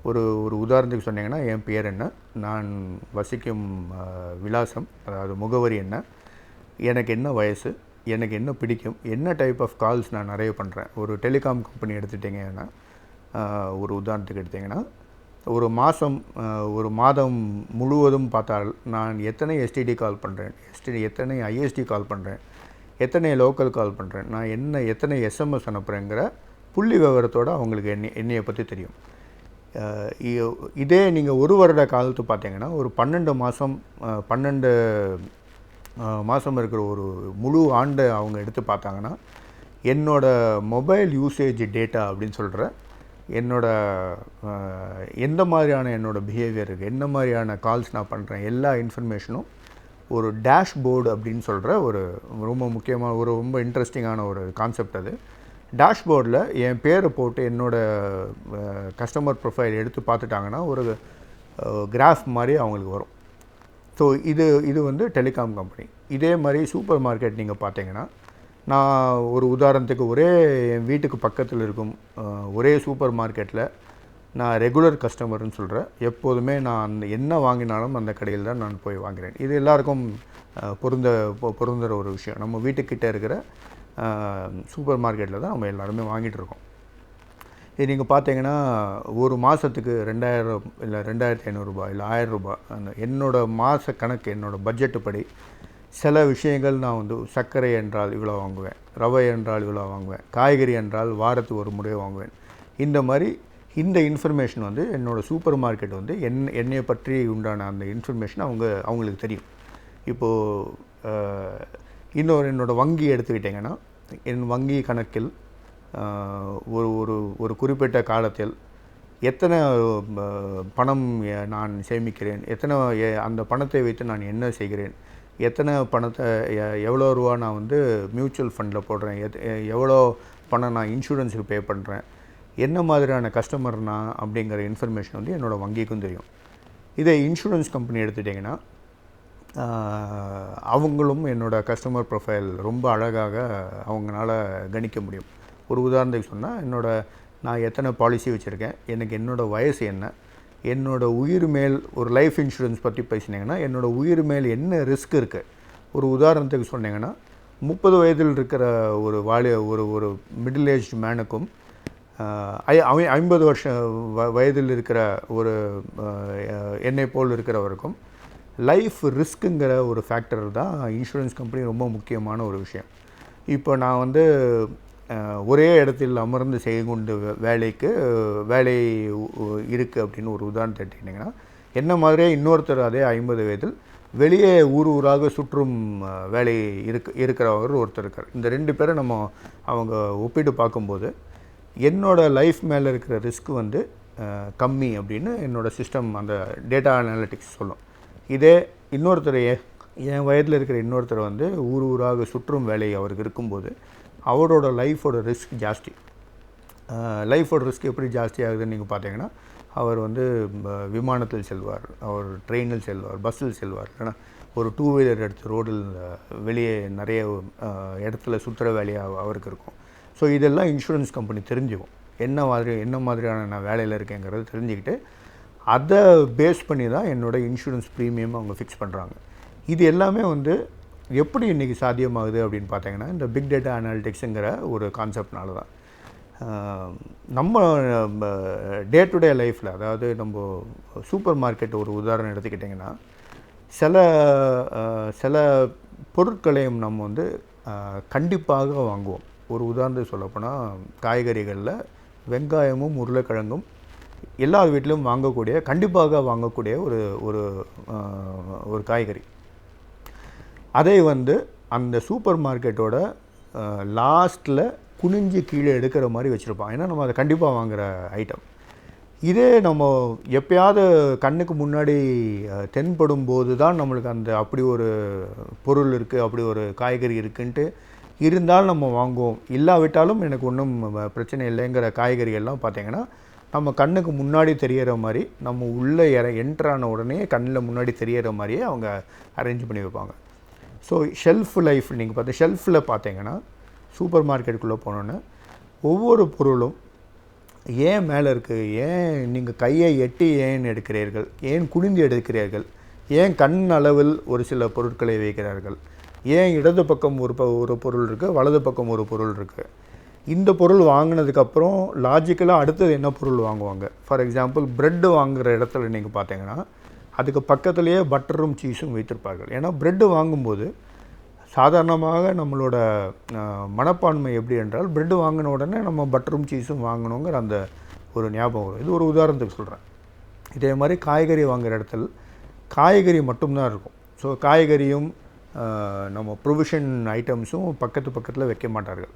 ஒரு உதாரணத்துக்கு சொன்னீங்கன்னா, என் பேர் என்ன, நான் வசிக்கும் விலாசம், அதாவது முகவரி என்ன, எனக்கு என்ன வயசு, எனக்கு என்ன பிடிக்கும், என்ன டைப் ஆஃப் கால்ஸ் நான் நிறைய பண்ணுறேன். ஒரு டெலிகாம் கம்பெனி எடுத்துட்டிங்கன்னா, ஒரு உதாரணத்துக்கு எடுத்திங்கன்னா, ஒரு மாதம் முழுவதும் பார்த்தால் நான் எத்தனை எஸ்டிடி கால் பண்ணுறேன், எத்தனை ஐஎஸ்டி கால் பண்ணுறேன், எத்தனை லோக்கல் கால் பண்ணுறேன், நான் எத்தனை எஸ்எம்எஸ் அனுப்புகிறேங்கிற புள்ளி விவரத்தோடு அவங்களுக்கு என்னையை பற்றி தெரியும். இதே நீங்கள் ஒரு வருட காலத்து பார்த்தீங்கன்னா, ஒரு 12 மாதம் இருக்கிற ஒரு முழு ஆண்டை அவங்க எடுத்து பார்த்தாங்கன்னா, என்னோடய மொபைல் யூசேஜ் டேட்டா அப்படின்னு சொல்கிற எந்த மாதிரியான என்னோடய பிஹேவியர் இருக்குது, என்ன மாதிரியான கால்ஸ் நான் பண்ணுறேன், எல்லா இன்ஃபர்மேஷனும் ஒரு டேஷ்போர்டு அப்படின்னு சொல்கிற ஒரு ரொம்ப முக்கியமான ரொம்ப இன்ட்ரெஸ்டிங்கான ஒரு கான்செப்ட். அது டேஷ்போர்டில் என் பேரை போட்டு என்னோடய கஸ்டமர் ப்ரொஃபைல் எடுத்து பார்த்துட்டாங்கன்னா ஒரு கிராஃப் மாதிரி அவங்களுக்கு வரும். ஸோ இது வந்து டெலிகாம் கம்பெனி. இதே மாதிரி சூப்பர் மார்க்கெட் நீங்கள் பார்த்தீங்கன்னா, நான் ஒரு உதாரணத்துக்கு என் வீட்டுக்கு பக்கத்தில் இருக்கும் ஒரே சூப்பர் மார்க்கெட்டில் நான் ரெகுலர் கஸ்டமர்னு சொல்கிறேன். எப்போதுமே நான் என்ன வாங்கினாலும் அந்த கடையில் தான் நான் போய் வாங்குகிறேன். இது எல்லாருக்கும் பொருந்துகிற ஒரு விஷயம். நம்ம வீட்டுக்கிட்ட இருக்கிற சூப்பர் மார்க்கெட்டில் தான் நம்ம எல்லாருமே வாங்கிட்டுருக்கோம். இது நீங்கள் பார்த்தீங்கன்னா, ஒரு மாதத்துக்கு 2000 இல்லை 2500 ரூபாய் இல்லை 1000 ரூபாய் அந்த என்னோடய மாத கணக்கு, என்னோடய பட்ஜெட்டு படி சில விஷயங்கள் நான் வந்து சர்க்கரை என்றால் இவ்வளோ வாங்குவேன், ரவை என்றால் இவ்வளோ வாங்குவேன், காய்கறி என்றால் வாரத்துக்கு ஒரு முறை வாங்குவேன். இந்த மாதிரி இந்த இன்ஃபர்மேஷன் வந்து என்னோடய சூப்பர் மார்க்கெட் வந்து என்னையை பற்றி உண்டான அந்த இன்ஃபர்மேஷன் அவங்களுக்கு தெரியும். இப்போது இன்னொரு என்னோடய வங்கி எடுத்துக்கிட்டிங்கன்னா, என் வங்கி கணக்கில் ஒரு ஒரு ஒரு குறிப்பிட்ட காலத்தில் எத்தனை பணம் நான் சேமிக்கிறேன், எத்தனை அந்த பணத்தை வைத்து நான் என்ன செய்கிறேன், எத்தனை பணத்தை எவ்வளோ ரூபா நான் வந்து மியூச்சுவல் ஃபண்டில் போடுறேன், எவ்வளோ பணம் நான் இன்சூரன்ஸுக்கு பே பண்ணுறேன், என்ன மாதிரியான கஸ்டமர் நான் அப்படிங்கிற இன்ஃபர்மேஷன் வந்து என்னோடய வங்கிக்கும் தெரியும். இதே இன்சூரன்ஸ் கம்பெனி எடுத்துட்டிங்கன்னா, அவங்களும் என்னோடய கஸ்டமர் ப்ரொஃபைல் ரொம்ப அழகாக அவங்களால கணிக்க முடியும். ஒரு உதாரணத்துக்கு சொன்னால், நான் எத்தனை பாலிசி வச்சுருக்கேன், எனக்கு என்னோடய வயசு என்ன, என்னோடய உயிர் மேல் ஒரு லைஃப் இன்சூரன்ஸ் பற்றி பேசினீங்கன்னா என்னோடய உயிர் மேல் என்ன ரிஸ்க் இருக்குது. ஒரு உதாரணத்துக்கு சொன்னீங்கன்னா, 30 வயதில் இருக்கிற ஒரு ஒரு மிடில் ஏஜ் மேனுக்கும் 50 வருஷம் வயதில் இருக்கிற ஒரு என்னை போல் இருக்கிறவருக்கும் லைஃப் ரிஸ்க்குங்கிற ஒரு ஃபேக்டர் தான் இன்சூரன்ஸ் கம்பெனி ரொம்ப முக்கியமான ஒரு விஷயம். இப்போ நான் வந்து ஒரே இடத்தில் அமர்ந்து செய்யக்கூடிய வேலை இருக்குது அப்படின்னு ஒரு உதாரணத்தை எடுத்துக்கிட்டிங்கன்னா, என்ன மாதிரியே இன்னொருத்தர் அதே 50 வயதில் வெளியே ஊராக சுற்றும் வேலை இருக்கிறவர் ஒருத்தர் இருக்கார். இந்த 2 பேரை அவங்க ஒப்பிட்டு பார்க்கும்போது என்னோடய லைஃப் மேலே இருக்கிற ரிஸ்க் வந்து கம்மி அப்படின்னு என்னோடய சிஸ்டம் அந்த டேட்டா அனாலிட்டிக்ஸ் சொல்லும். இதே இன்னொருத்தர் என் வயதில் இருக்கிற இன்னொருத்தர் வந்து ஊராக சுற்றும் வேலை அவருக்கு இருக்கும்போது அவரோட லைஃபோட ரிஸ்க் ஜாஸ்தி. லைஃபோட ரிஸ்க் எப்படி ஜாஸ்தி ஆகுதுன்னு நீங்கள் பார்த்தீங்கன்னா, அவர் வந்து விமானத்தில் செல்வார், அவர் ட்ரெயினில் செல்வார், பஸ்ஸில் செல்வார், இல்லைனா ஒரு 2 வீலர் எடுத்து ரோடில் வெளியே நிறைய இடத்துல சுற்றுற வேலையாக அவருக்கு இருக்கும். ஸோ இதெல்லாம் இன்சூரன்ஸ் கம்பெனி தெரிஞ்சுக்கும். என்ன மாதிரியான நான் வேலையில் இருக்கேங்கிறது தெரிஞ்சுக்கிட்டு அதை பேஸ் பண்ணி தான் என்னோடய இன்சூரன்ஸ் ப்ரீமியம் அவங்க ஃபிக்ஸ் பண்ணுறாங்க. இது எல்லாமே வந்து எப்படி இன்றைக்கி சாத்தியமாகுது அப்படின்னு பார்த்தீங்கன்னா, இந்த பிக் டேட்டா அனாலிட்டிக்ஸுங்கிற ஒரு கான்செப்ட்னால தான். நம்ம டே டு டே லைஃப்பில், அதாவது நம்ம சூப்பர் மார்க்கெட் ஒரு உதாரணம் எடுத்துக்கிட்டிங்கன்னா, சில பொருட்களையும் நம்ம வந்து கண்டிப்பாக வாங்குவோம். ஒரு உதாரணத்துக்கு சொல்லப்போனால், காய்கறிகளில் வெங்காயமும் உருளைக்கிழங்கும் எல்லார் வீட்டிலும் கண்டிப்பாக வாங்கக்கூடிய ஒரு காய்கறி. அதை வந்து அந்த சூப்பர் மார்க்கெட்டோட லாஸ்ட்டில் குனிஞ்சு கீழே எடுக்கிற மாதிரி வச்சுருப்பான். ஏன்னா நம்ம அதை கண்டிப்பாக வாங்குகிற ஐட்டம். இதே நம்ம எப்பயாவது கண்ணுக்கு முன்னாடி தென்படும் போது தான் நம்மளுக்கு அப்படி ஒரு பொருள் இருக்குது, அப்படி ஒரு காய்கறி இருக்குன்ட்டு இருந்தாலும் நம்ம வாங்குவோம். இல்லாவிட்டாலும் எனக்கு ஒன்றும் பிரச்சனை இல்லைங்கிற காய்கறிகள்லாம் பார்த்திங்கன்னா, நம்ம கண்ணுக்கு முன்னாடி தெரிகிற மாதிரி, நம்ம உள்ளே என்ட்ரான உடனே கண்ணில் முன்னாடி தெரிகிற மாதிரியே அவங்க அரேஞ்ச் பண்ணி வைப்பாங்க. ஸோ ஷெல்ஃப் லைஃப் நீங்கள் ஷெல்ஃபில் பார்த்தீங்கன்னா, சூப்பர் மார்க்கெட்டுக்குள்ளே போனோன்னே ஒவ்வொரு பொருளும் ஏன் மேலே இருக்குது, ஏன் நீங்கள் கையை எட்டி ஏன் எடுக்கிறீர்கள், ஏன் குனிந்து எடுக்கிறீர்கள், ஏன் கண் அளவில் ஒரு சில பொருட்களை வைக்கிறார்கள், ஏன் இடது பக்கம் ஒரு பொருள் இருக்குது, வலது பக்கம் ஒரு பொருள் இருக்குது. இந்த பொருள் வாங்கினதுக்கப்புறம் லாஜிக்கலாக அடுத்தது என்ன பொருள் வாங்குவாங்க. ஃபார் எக்ஸாம்பிள், ப்ரெட்டு வாங்குகிற இடத்துல நீங்கள் பார்த்தீங்கன்னா அதுக்கு பக்கத்துலேயே பட்டரும் சீஸும் வைத்திருப்பார்கள். ஏன்னா ப்ரெட்டு வாங்கும்போது சாதாரணமாக நம்மளோட மனப்பான்மை எப்படி என்றால், ப்ரெட்டு வாங்கின உடனே நம்ம பட்டரும் சீஸும் வாங்கணுங்கிற அந்த ஒரு ஞாபகம் வரும். இது ஒரு உதாரணத்துக்கு சொல்கிறேன். இதே மாதிரி காய்கறி வாங்குகிற இடத்துல காய்கறி மட்டும்தான் இருக்கும். ஸோ காய்கறியும் நம்ம ப்ரொவிஷன் ஐட்டம்ஸும் பக்கத்தில் வைக்க மாட்டார்கள்,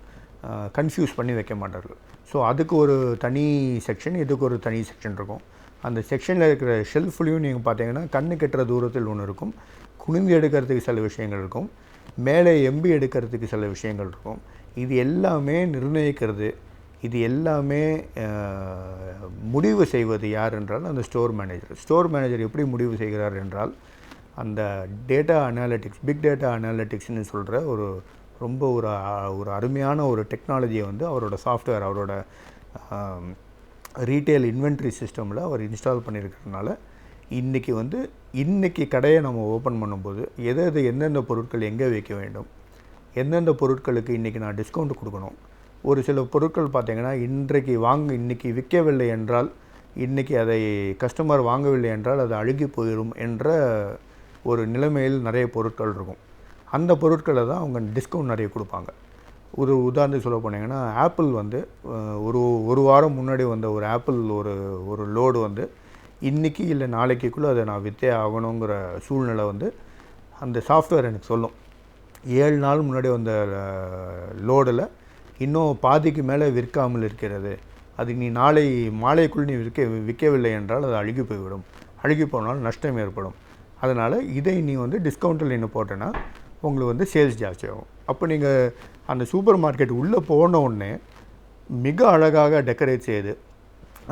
கன்ஃபியூஸ் பண்ணி வைக்க மாட்டார்கள். ஸோ அதுக்கு ஒரு தனி செக்ஷன், இதுக்கு ஒரு தனி செக்ஷன் இருக்கும். அந்த செக்ஷனில் இருக்கிற ஷெல்ஃப்லேயும் நீங்கள் பார்த்தீங்கன்னா, கண்ணு கெட்டுற தூரத்தில் ஒன்று இருக்கும், குனிந்து எடுக்கிறதுக்கு சில விஷயங்கள் இருக்கும், மேலே எம்பி எடுக்கிறதுக்கு சில விஷயங்கள் இருக்கும். இது எல்லாமே நிர்ணயிக்கிறது, இது எல்லாமே முடிவு செய்வது யார் என்றால் அந்த ஸ்டோர் மேனேஜர். ஸ்டோர் மேனேஜர் எப்படி முடிவு செய்கிறார் என்றால், அந்த டேட்டா அனாலிட்டிக்ஸ், பிக் டேட்டா அனாலிட்டிக்ஸ்னு சொல்கிற ரொம்ப ஒரு அருமையான ஒரு டெக்னாலஜியை வந்து அவரோட சாஃப்ட்வேர், அவரோட ரீட்டெயில் இன்வென்ட்ரி சிஸ்டமில் அவர் இன்ஸ்டால் பண்ணியிருக்கிறதுனால இன்றைக்கி கடையை நம்ம ஓப்பன் பண்ணும்போது எந்தெந்த பொருட்கள் எங்கே வைக்க வேண்டும், எந்தெந்த பொருட்களுக்கு இன்றைக்கி நான் டிஸ்கவுண்ட் கொடுக்கணும். ஒரு சில பொருட்கள் பார்த்திங்கன்னா, இன்றைக்கி விற்கவில்லை என்றால், இன்றைக்கி அதை கஸ்டமர் வாங்கவில்லை என்றால் அது அழுகி போயிடும் என்ற ஒரு நிலைமையில் நிறைய பொருட்கள் இருக்கும். அந்த பொருட்களை தான் அவங்க டிஸ்கவுண்ட் நிறைய கொடுப்பாங்க. ஒரு உதாரணத்துக்கு சொல்ல போனீங்கன்னா, ஆப்பிள் வந்து ஒரு வாரம் முன்னாடி வந்த ஒரு ஆப்பிள் ஒரு லோடு வந்து இன்றைக்கி இல்லை நாளைக்குள்ளே அதை நான் விற்றே ஆகணுங்கிற சூழ்நிலை வந்து அந்த சாஃப்ட்வேர் எனக்கு சொல்லும். 7 நாள் முன்னாடி வந்த லோடில் இன்னும் பாதிக்கு மேலே விற்காமல் இருக்கிறது, அது நீ நாளை மாலைக்குள் நீ விற்கவில்லை என்றால் அது அழுகி போய்விடும், அழுகி போனால் நஷ்டம் ஏற்படும். அதனால் இதை நீ வந்து டிஸ்கவுண்ட்டில் இன்னும் போட்டேன்னா உங்களுக்கு வந்து சேல்ஸ் ஜாஸ்தி ஆகும். அப்போ நீங்கள் அந்த சூப்பர் மார்க்கெட் உள்ளே போன உடனே மிக அழகாக டெக்கரேட் செய்து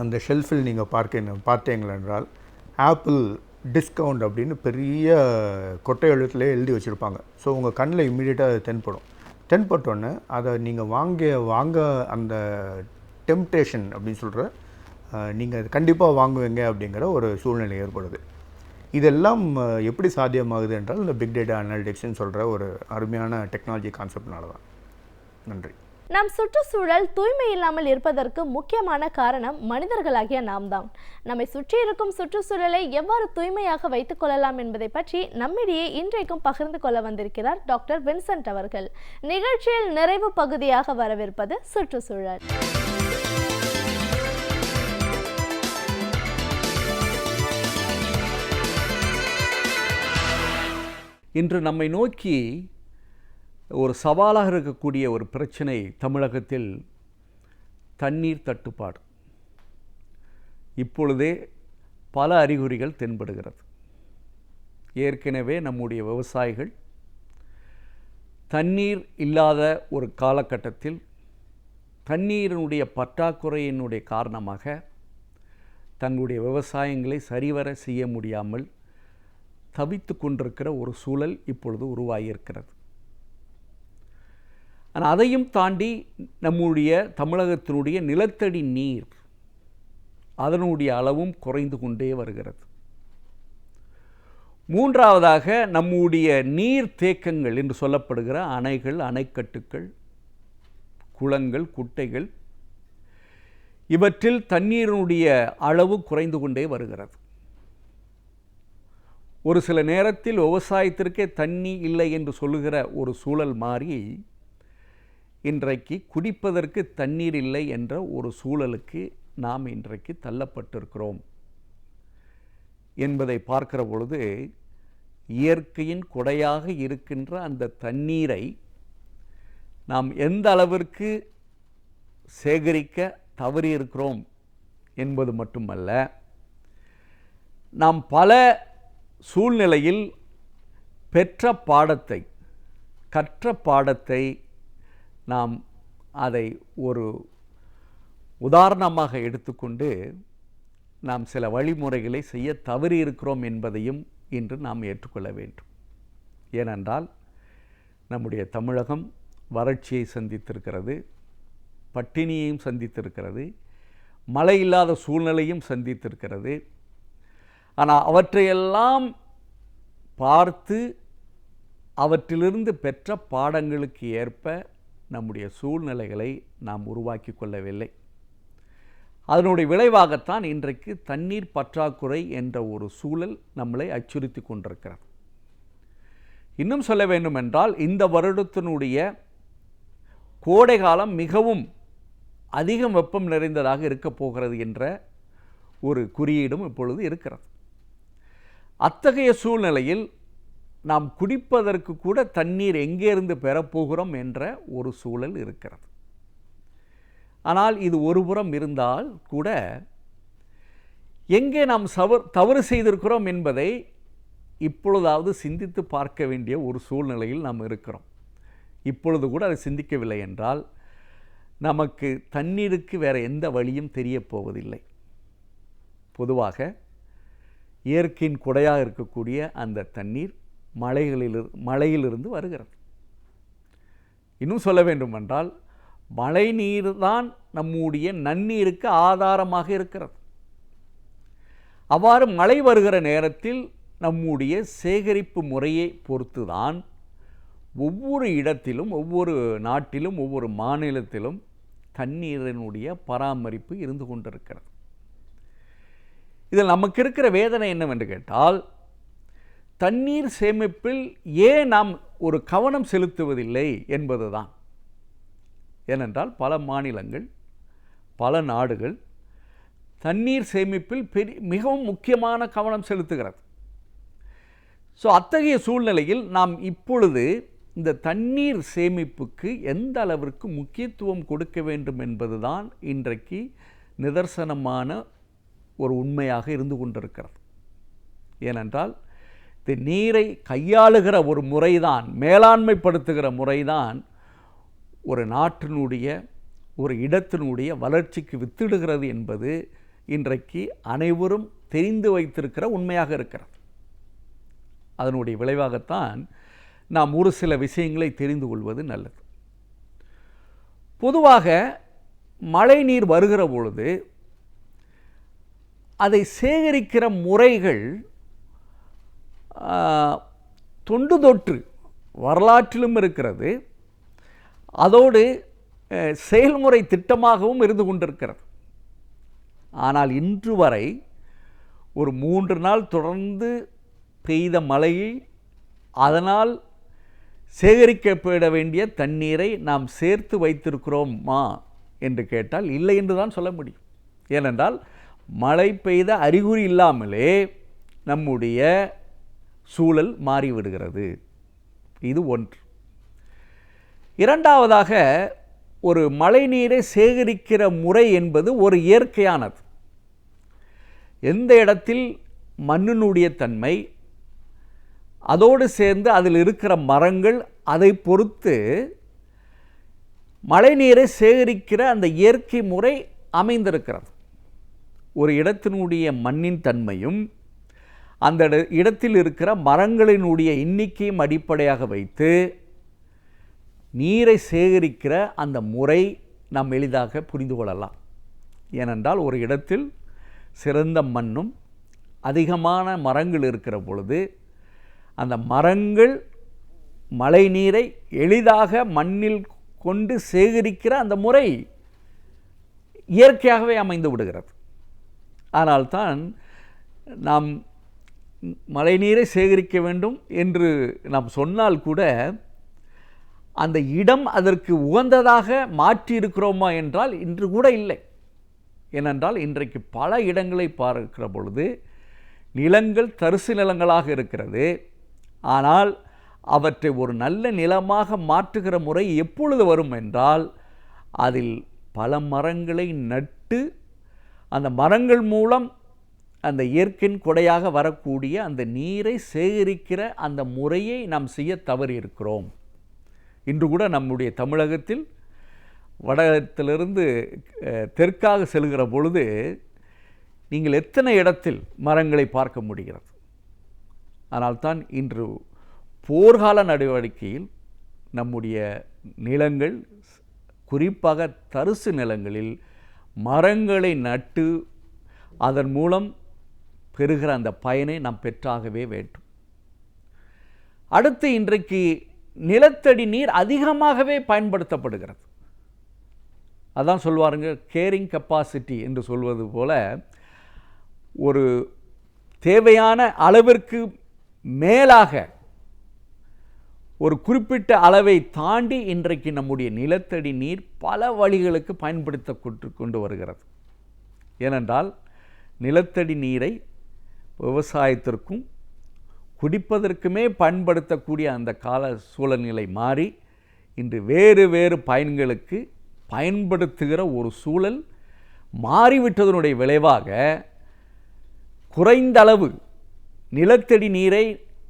அந்த ஷெல்ஃபில் நீங்கள் பார்த்தீங்கள் என்றால் ஆப்பிள் டிஸ்கவுண்ட் அப்படின்னு பெரிய கொட்டை எழுத்துலேயே எழுதி வச்சுருப்பாங்க. ஸோ உங்கள் கண்ணில் இம்மிடியேட்டாக அது தென்பட்டோன்னே அதை நீங்கள் வாங்க அந்த டெம்டேஷன் அப்படின்னு சொல்கிற நீங்கள் கண்டிப்பாக வாங்குவீங்க அப்படிங்கிற ஒரு சூழ்நிலை ஏற்படுது. இதெல்லாம் எப்படி சாத்தியமாகுது என்றால் இந்த பிக் டேட்டா அனாலிட்டிக்ஸ்ன்னு சொல்கிற ஒரு அருமையான டெக்னாலஜி கான்செப்ட்னால தான். நன்றி. நம் சுற்றுச்சூழல் தூய்மை இல்லாமல் இருப்பதற்கு முக்கியமான காரணம் மனிதர்களாகிய நாம் தான். நம்மை சுற்றி இருக்கும் சுற்றுச்சூழலை எவ்வாறு தூய்மையாக வைத்துக் கொள்ளலாம் என்பதை பற்றி நம்மிடையே இன்றைக்கும் பகிர்ந்து கொள்ள வந்திருக்கிறார் டாக்டர் வின்சென்ட் அவர்கள். நிகழ்ச்சியில் நிறைவு பகுதியாக வரவிருப்பது சுற்றுச்சூழல். இன்று நம்மை நோக்கி ஒரு சவாலாக இருக்கக்கூடிய ஒரு பிரச்சனை தமிழகத்தில் தண்ணீர் தட்டுப்பாடு. இப்பொழுதே பல அறிகுறிகள் தென்படுகிறது. ஏற்கனவே நம்முடைய விவசாயிகள் தண்ணீர் இல்லாத ஒரு காலகட்டத்தில் தண்ணீரினுடைய பற்றாக்குறையினுடைய காரணமாக தங்களுடைய விவசாயங்களை சரிவர செய்ய முடியாமல் தவித்து கொண்டிருக்கிற ஒரு சூழல் இப்பொழுது உருவாகியிருக்கிறது. ஆனால் அதையும் தாண்டி நம்முடைய தமிழகத்தினுடைய நிலத்தடி நீர் அதனுடைய அளவும் குறைந்து கொண்டே வருகிறது. மூன்றாவதாக நம்முடைய நீர் தேக்கங்கள் என்று சொல்லப்படுகிற அணைகள், அணைக்கட்டுகள், குளங்கள், குட்டைகள் இவற்றில் தண்ணீரினுடைய அளவு குறைந்து கொண்டே வருகிறது. ஒரு சில நேரத்தில் விவசாயத்திற்கே தண்ணி இல்லை என்று சொல்லுகிற ஒரு சூழல் மாறி இன்றைக்கு குடிப்பதற்கு தண்ணீர் இல்லை என்ற ஒரு சூழலுக்கு நாம் இன்றைக்கு தள்ளப்பட்டிருக்கிறோம் என்பதை பார்க்கிற பொழுது இயற்கையின் கொடையாக இருக்கின்ற அந்த தண்ணீரை நாம் எந்த அளவிற்கு சேகரிக்க தவறியிருக்கிறோம் என்பது மட்டுமல்ல, நாம் பல சூழ்நிலையில் கற்ற பாடத்தை நாம் அதை ஒரு உதாரணமாக எடுத்துக்கொண்டு நாம் சில வழிமுறைகளை செய்ய தவறியிருக்கிறோம் என்பதையும் இன்று நாம் ஏற்றுக்கொள்ள வேண்டும். ஏனென்றால் நம்முடைய தமிழகம் வறட்சியை சந்தித்திருக்கிறது, பட்டினியையும் சந்தித்திருக்கிறது, மழை இல்லாத சூழ்நிலையும் சந்தித்திருக்கிறது. ஆனால் அவற்றையெல்லாம் பார்த்து அவற்றிலிருந்து பெற்ற பாடங்களுக்கு ஏற்ப நம்முடைய சூழ்நிலைகளை நாம் உருவாக்கி கொள்ளவில்லை. அதனுடைய விளைவாகத்தான் இன்றைக்கு தண்ணீர் பற்றாக்குறை என்ற ஒரு சூழல் நம்மளை அச்சுறுத்தி கொண்டிருக்கிறது. இன்னும் சொல்ல வேண்டுமென்றால் இந்த வருடத்தினுடைய கோடை காலம் மிகவும் அதிகம் வெப்பம் நிறைந்ததாக இருக்கப் போகிறது என்ற ஒரு குறியீடும் இப்பொழுது இருக்கிறது. அத்தகைய சூழ்நிலையில் நாம் குடிப்பதற்கு கூட தண்ணீர் எங்கேருந்து பெறப்போகிறோம் என்ற ஒரு சூழல் இருக்கிறது. ஆனால் இது ஒருபுறம் இருந்தால் கூட எங்கே நாம் தவறு செய்திருக்கிறோம் என்பதை இப்பொழுதாவது சிந்தித்து பார்க்க வேண்டிய ஒரு சூழ்நிலையில் நாம் இருக்கிறோம். இப்பொழுது கூட அதை சிந்திக்கவில்லை என்றால் நமக்கு தண்ணீருக்கு வேறு எந்த வழியும் தெரியப் போவதில்லை. பொதுவாக இயற்கையின் கொடையாக இருக்கக்கூடிய அந்த தண்ணீர் மழையிலிருந்து வருகிறது. இன்னும் சொல்ல வேண்டுமென்றால் மழை நீர் தான் நம்முடைய நன்னீருக்கு ஆதாரமாக இருக்கிறது. அவ்வாறு மழை வருகிற நேரத்தில் நம்முடைய சேகரிப்பு முறையை பொறுத்து தான் ஒவ்வொரு இடத்திலும், ஒவ்வொரு நாட்டிலும், ஒவ்வொரு மாநிலத்திலும் தண்ணீரினுடைய பராமரிப்பு இருந்து கொண்டிருக்கிறது. இதில் நமக்கு இருக்கிற வேதனை என்னவென்று கேட்டால், தண்ணீர் சேமிப்பில் ஏன் நாம் ஒரு கவனம் செலுத்துவதில்லை என்பதுதான். ஏனென்றால் பல மாநிலங்கள், பல நாடுகள் தண்ணீர் சேமிப்பில் மிகவும் முக்கியமான கவனம் செலுத்துகிறது. ஸோ அத்தகைய சூழ்நிலையில் நாம் இப்பொழுது இந்த தண்ணீர் சேமிப்புக்கு எந்த அளவிற்கு முக்கியத்துவம் கொடுக்க வேண்டும் என்பதுதான் இன்றைக்கு நிதர்சனமான ஒரு உண்மையாக இருந்து கொண்டிருக்கிறது. ஏனென்றால் இந்த நீரை கையாளுகிற ஒரு முறைதான், மேலாண்மைப்படுத்துகிற முறைதான் ஒரு நாட்டினுடைய ஒரு இடத்தினுடைய வளர்ச்சிக்கு வித்திடுகிறது என்பது இன்றைக்கு அனைவரும் தெரிந்து வைத்திருக்கிற உண்மையாக இருக்கிறது. அதனுடைய விளைவாகத்தான் நாம் ஒரு சில விஷயங்களை தெரிந்து கொள்வது நல்லது. பொதுவாக மழை நீர் வருகிற பொழுது அதை சேகரிக்கிற முறைகள் தொண்டு தொற்று வரலாற்றிலும் இருக்கிறது, அதோடு செயல்முறை திட்டமாகவும் இருந்து கொண்டிருக்கிறது. ஆனால் இன்று வரை ஒரு 3 நாள் தொடர்ந்து பெய்த மழையை அதனால் சேகரிக்கப்பட வேண்டிய தண்ணீரை நாம் சேர்த்து வைத்திருக்கிறோமா என்று கேட்டால் இல்லை என்று தான் சொல்ல முடியும். ஏனென்றால் மழை பெய்த அறிகுறி இல்லாமலே நம்முடைய சூழல் மாறிவிடுகிறது. இது ஒன்று. இரண்டாவதாக, ஒரு மழை நீரை சேகரிக்கிற முறை என்பது ஒரு இயற்கையானது. எந்த இடத்தில் மண்ணினுடைய தன்மை, அதோடு சேர்ந்து அதில் இருக்கிற மரங்கள், அதை பொறுத்து மழைநீரை சேகரிக்கிற அந்த இயற்கை முறை அமைந்திருக்கிறது. ஒரு இடத்தினுடைய மண்ணின் தன்மையும் அந்த இடத்தில் இருக்கிற மரங்களினுடைய எண்ணிக்கையும் அடிப்படையாக வைத்து நீரை சேகரிக்கிற அந்த முறை நாம் எளிதாக புரிந்து கொள்ளலாம். ஏனென்றால் ஒரு இடத்தில் சிறந்த மண்ணும் அதிகமான மரங்கள் இருக்கிற பொழுது அந்த மரங்கள் மழை நீரை எளிதாக மண்ணில் கொண்டு சேகரிக்கிற அந்த முறை இயற்கையாகவே அமைந்து விடுகிறது. ஆனால்தான் நாம் மழைநீரை சேகரிக்க வேண்டும் என்று நாம் சொன்னால் கூட அந்த இடம் அதற்கு உகந்ததாக மாற்றியிருக்கிறோமா என்றால் இன்று கூட இல்லை. ஏனென்றால் இன்றைக்கு பல இடங்களை பார்க்கிற பொழுது நிலங்கள் தரிசு நிலங்களாக இருக்கிறது. ஆனால் அவற்றை ஒரு நல்ல நிலமாக மாற்றுகிற முறை எப்பொழுது வரும் என்றால் அதில் பல மரங்களை நட்டு அந்த மரங்கள் மூலம் அந்த இயற்கையின் கொடையாக வரக்கூடிய அந்த நீரை சேகரிக்கிற அந்த முறையை நாம் செய்ய தவறி இருக்கிறோம். இன்று கூட நம்முடைய தமிழகத்தில் வடத்திலிருந்து தெற்காக செல்கிற பொழுது நீங்கள் எத்தனை இடத்தில் மரங்களை பார்க்க முடிகிறது. ஆனால்தான் இன்று போர்க்கால நடவடிக்கையில் நம்முடைய நிலங்கள், குறிப்பாக தரிசு நிலங்களில் மரங்களை நட்டு அதன் மூலம் பெறுகிற அந்த பயனை நாம் பெற்றாகவே வேண்டும். அடுத்து இன்றைக்கு நிலத்தடி நீர் அதிகமாகவே பயன்படுத்தப்படுகிறது. அதான் சொல்வாருங்க, கேரிங் கெப்பாசிட்டி என்று சொல்வது போல ஒரு தேவையான அளவிற்கு மேலாக ஒரு குறிப்பிட்ட அளவை தாண்டி இன்றைக்கு நம்முடைய நிலத்தடி நீர் பல வழிகளுக்கு பயன்படுத்த கொண்டு வருகிறது. ஏனென்றால் நிலத்தடி நீரை விவசாயத்திற்கும் குடிப்பதற்குமே பயன்படுத்தக்கூடிய அந்த கால சூழல்நிலை மாறி இன்று வேறு வேறு பயன்களுக்கு பயன்படுத்துகிற ஒரு சூழல் மாறிவிட்டதனுடைய விளைவாக குறைந்த அளவு நிலத்தடி நீரை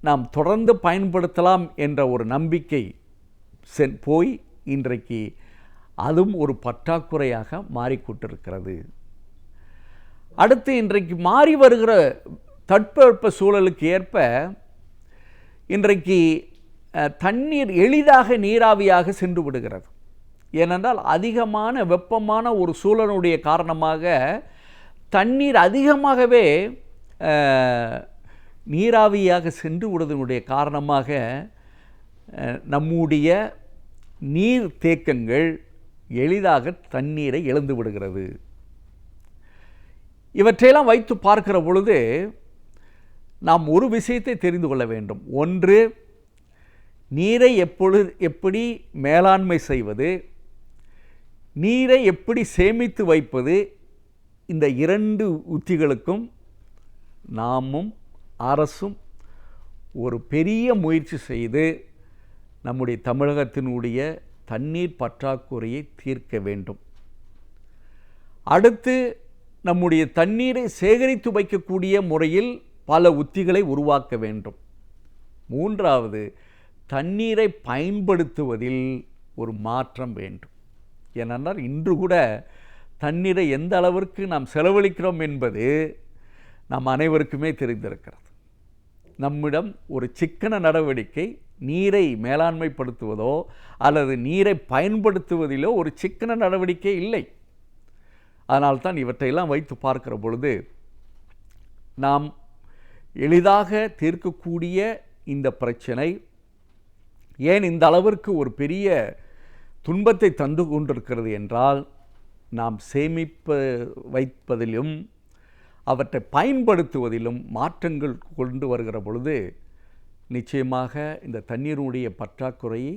நாம் தொடர்ந்து பயன்படுத்தலாம் என்ற ஒரு நம்பிக்கை போய் இன்றைக்கு அதுவும் ஒரு பற்றாக்குறையாக மாறிக்கொண்டிருக்கிறது. அடுத்து இன்றைக்கு மாறி வருகிற தட்பவெப்ப சூழலுக்கு ஏற்ப இன்றைக்கு தண்ணீர் எளிதாக நீராவியாக சென்று விடுகிறது. ஏனென்றால் அதிகமான வெப்பமான ஒரு சூழலுடைய காரணமாக தண்ணீர் அதிகமாகவே நீராவியாக சென்று விடுவதனுடைய காரணமாக நம்முடைய நீர் தேக்கங்கள் எளிதாக தண்ணீரை இழந்து விடுகிறது. இவற்றையெல்லாம் வைத்து பார்க்கிற பொழுது நாம் ஒரு விஷயத்தை தெரிந்து கொள்ள வேண்டும். ஒன்று, நீரை எப்படி மேலாண்மை செய்வது, நீரை எப்படி சேமித்து வைப்பது, இந்த 2 உத்திகளுக்கும் நாமும் அரசும் ஒரு பெரிய முயற்சி செய்து நம்முடைய தமிழகத்தினுடைய தண்ணீர் பற்றாக்குறையை தீர்க்க வேண்டும். அடுத்து நம்முடைய தண்ணீரை சேகரித்து வைக்கக்கூடிய முறையில் பல உத்திகளை உருவாக்க வேண்டும். மூன்றாவது, தண்ணீரை பயன்படுத்துவதில் ஒரு மாற்றம் வேண்டும். ஏனென்றால் இன்று கூட தண்ணீரை எந்த அளவிற்கு நாம் செலவழிக்கிறோம் என்பது நம் அனைவருக்குமே தெரிந்திருக்கிறது. நம்மிடம் ஒரு சிக்கன நடவடிக்கை நீரை மேலாண்மைப்படுத்துவதோ அல்லது நீரை பயன்படுத்துவதிலோ ஒரு சிக்கன நடவடிக்கை இல்லை. அதனால்தான் இவற்றையெல்லாம் வைத்து பார்க்கிற பொழுது நாம் எளிதாக தீர்க்கக்கூடிய இந்த பிரச்சனை ஏன் இந்த அளவிற்கு ஒரு பெரிய துன்பத்தை தந்து கொண்டிருக்கிறது என்றால், நாம் வைப்பதிலும் அவற்றை பயன்படுத்துவதிலும் மாற்றங்கள் கொண்டு வருகிற பொழுது நிச்சயமாக இந்த தண்ணீருடைய பற்றாக்குறையை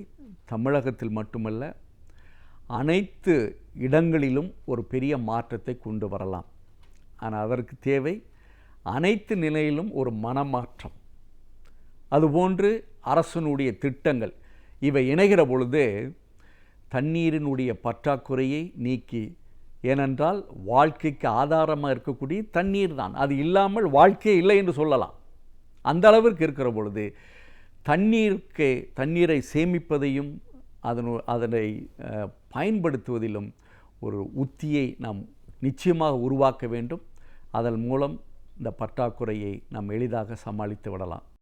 தமிழகத்தில் மட்டுமல்ல அனைத்து இடங்களிலும் ஒரு பெரிய மாற்றத்தை கொண்டு வரலாம். ஆனால் அதற்கு தேவை அனைத்து நிலையிலும் ஒரு மனமாற்றம். அதுபோன்று அரசனுடைய திட்டங்கள் இவை இணைகிற பொழுது தண்ணீரினுடைய பற்றாக்குறையை நீக்கி, ஏனென்றால் வாழ்க்கைக்கு ஆதாரமாக இருக்கக்கூடிய தண்ணீர் தான், அது இல்லாமல் வாழ்க்கையே இல்லை என்று சொல்லலாம். அந்த அளவிற்கு இருக்கிற பொழுது தண்ணீரை சேமிப்பதையும் அதனை பயன்படுத்துவதிலும் ஒரு உத்தியை நாம் நிச்சயமாக உருவாக்க வேண்டும். அதன் மூலம் இந்த பற்றாக்குறையை நாம் எளிதாக சமாளித்து விடலாம்.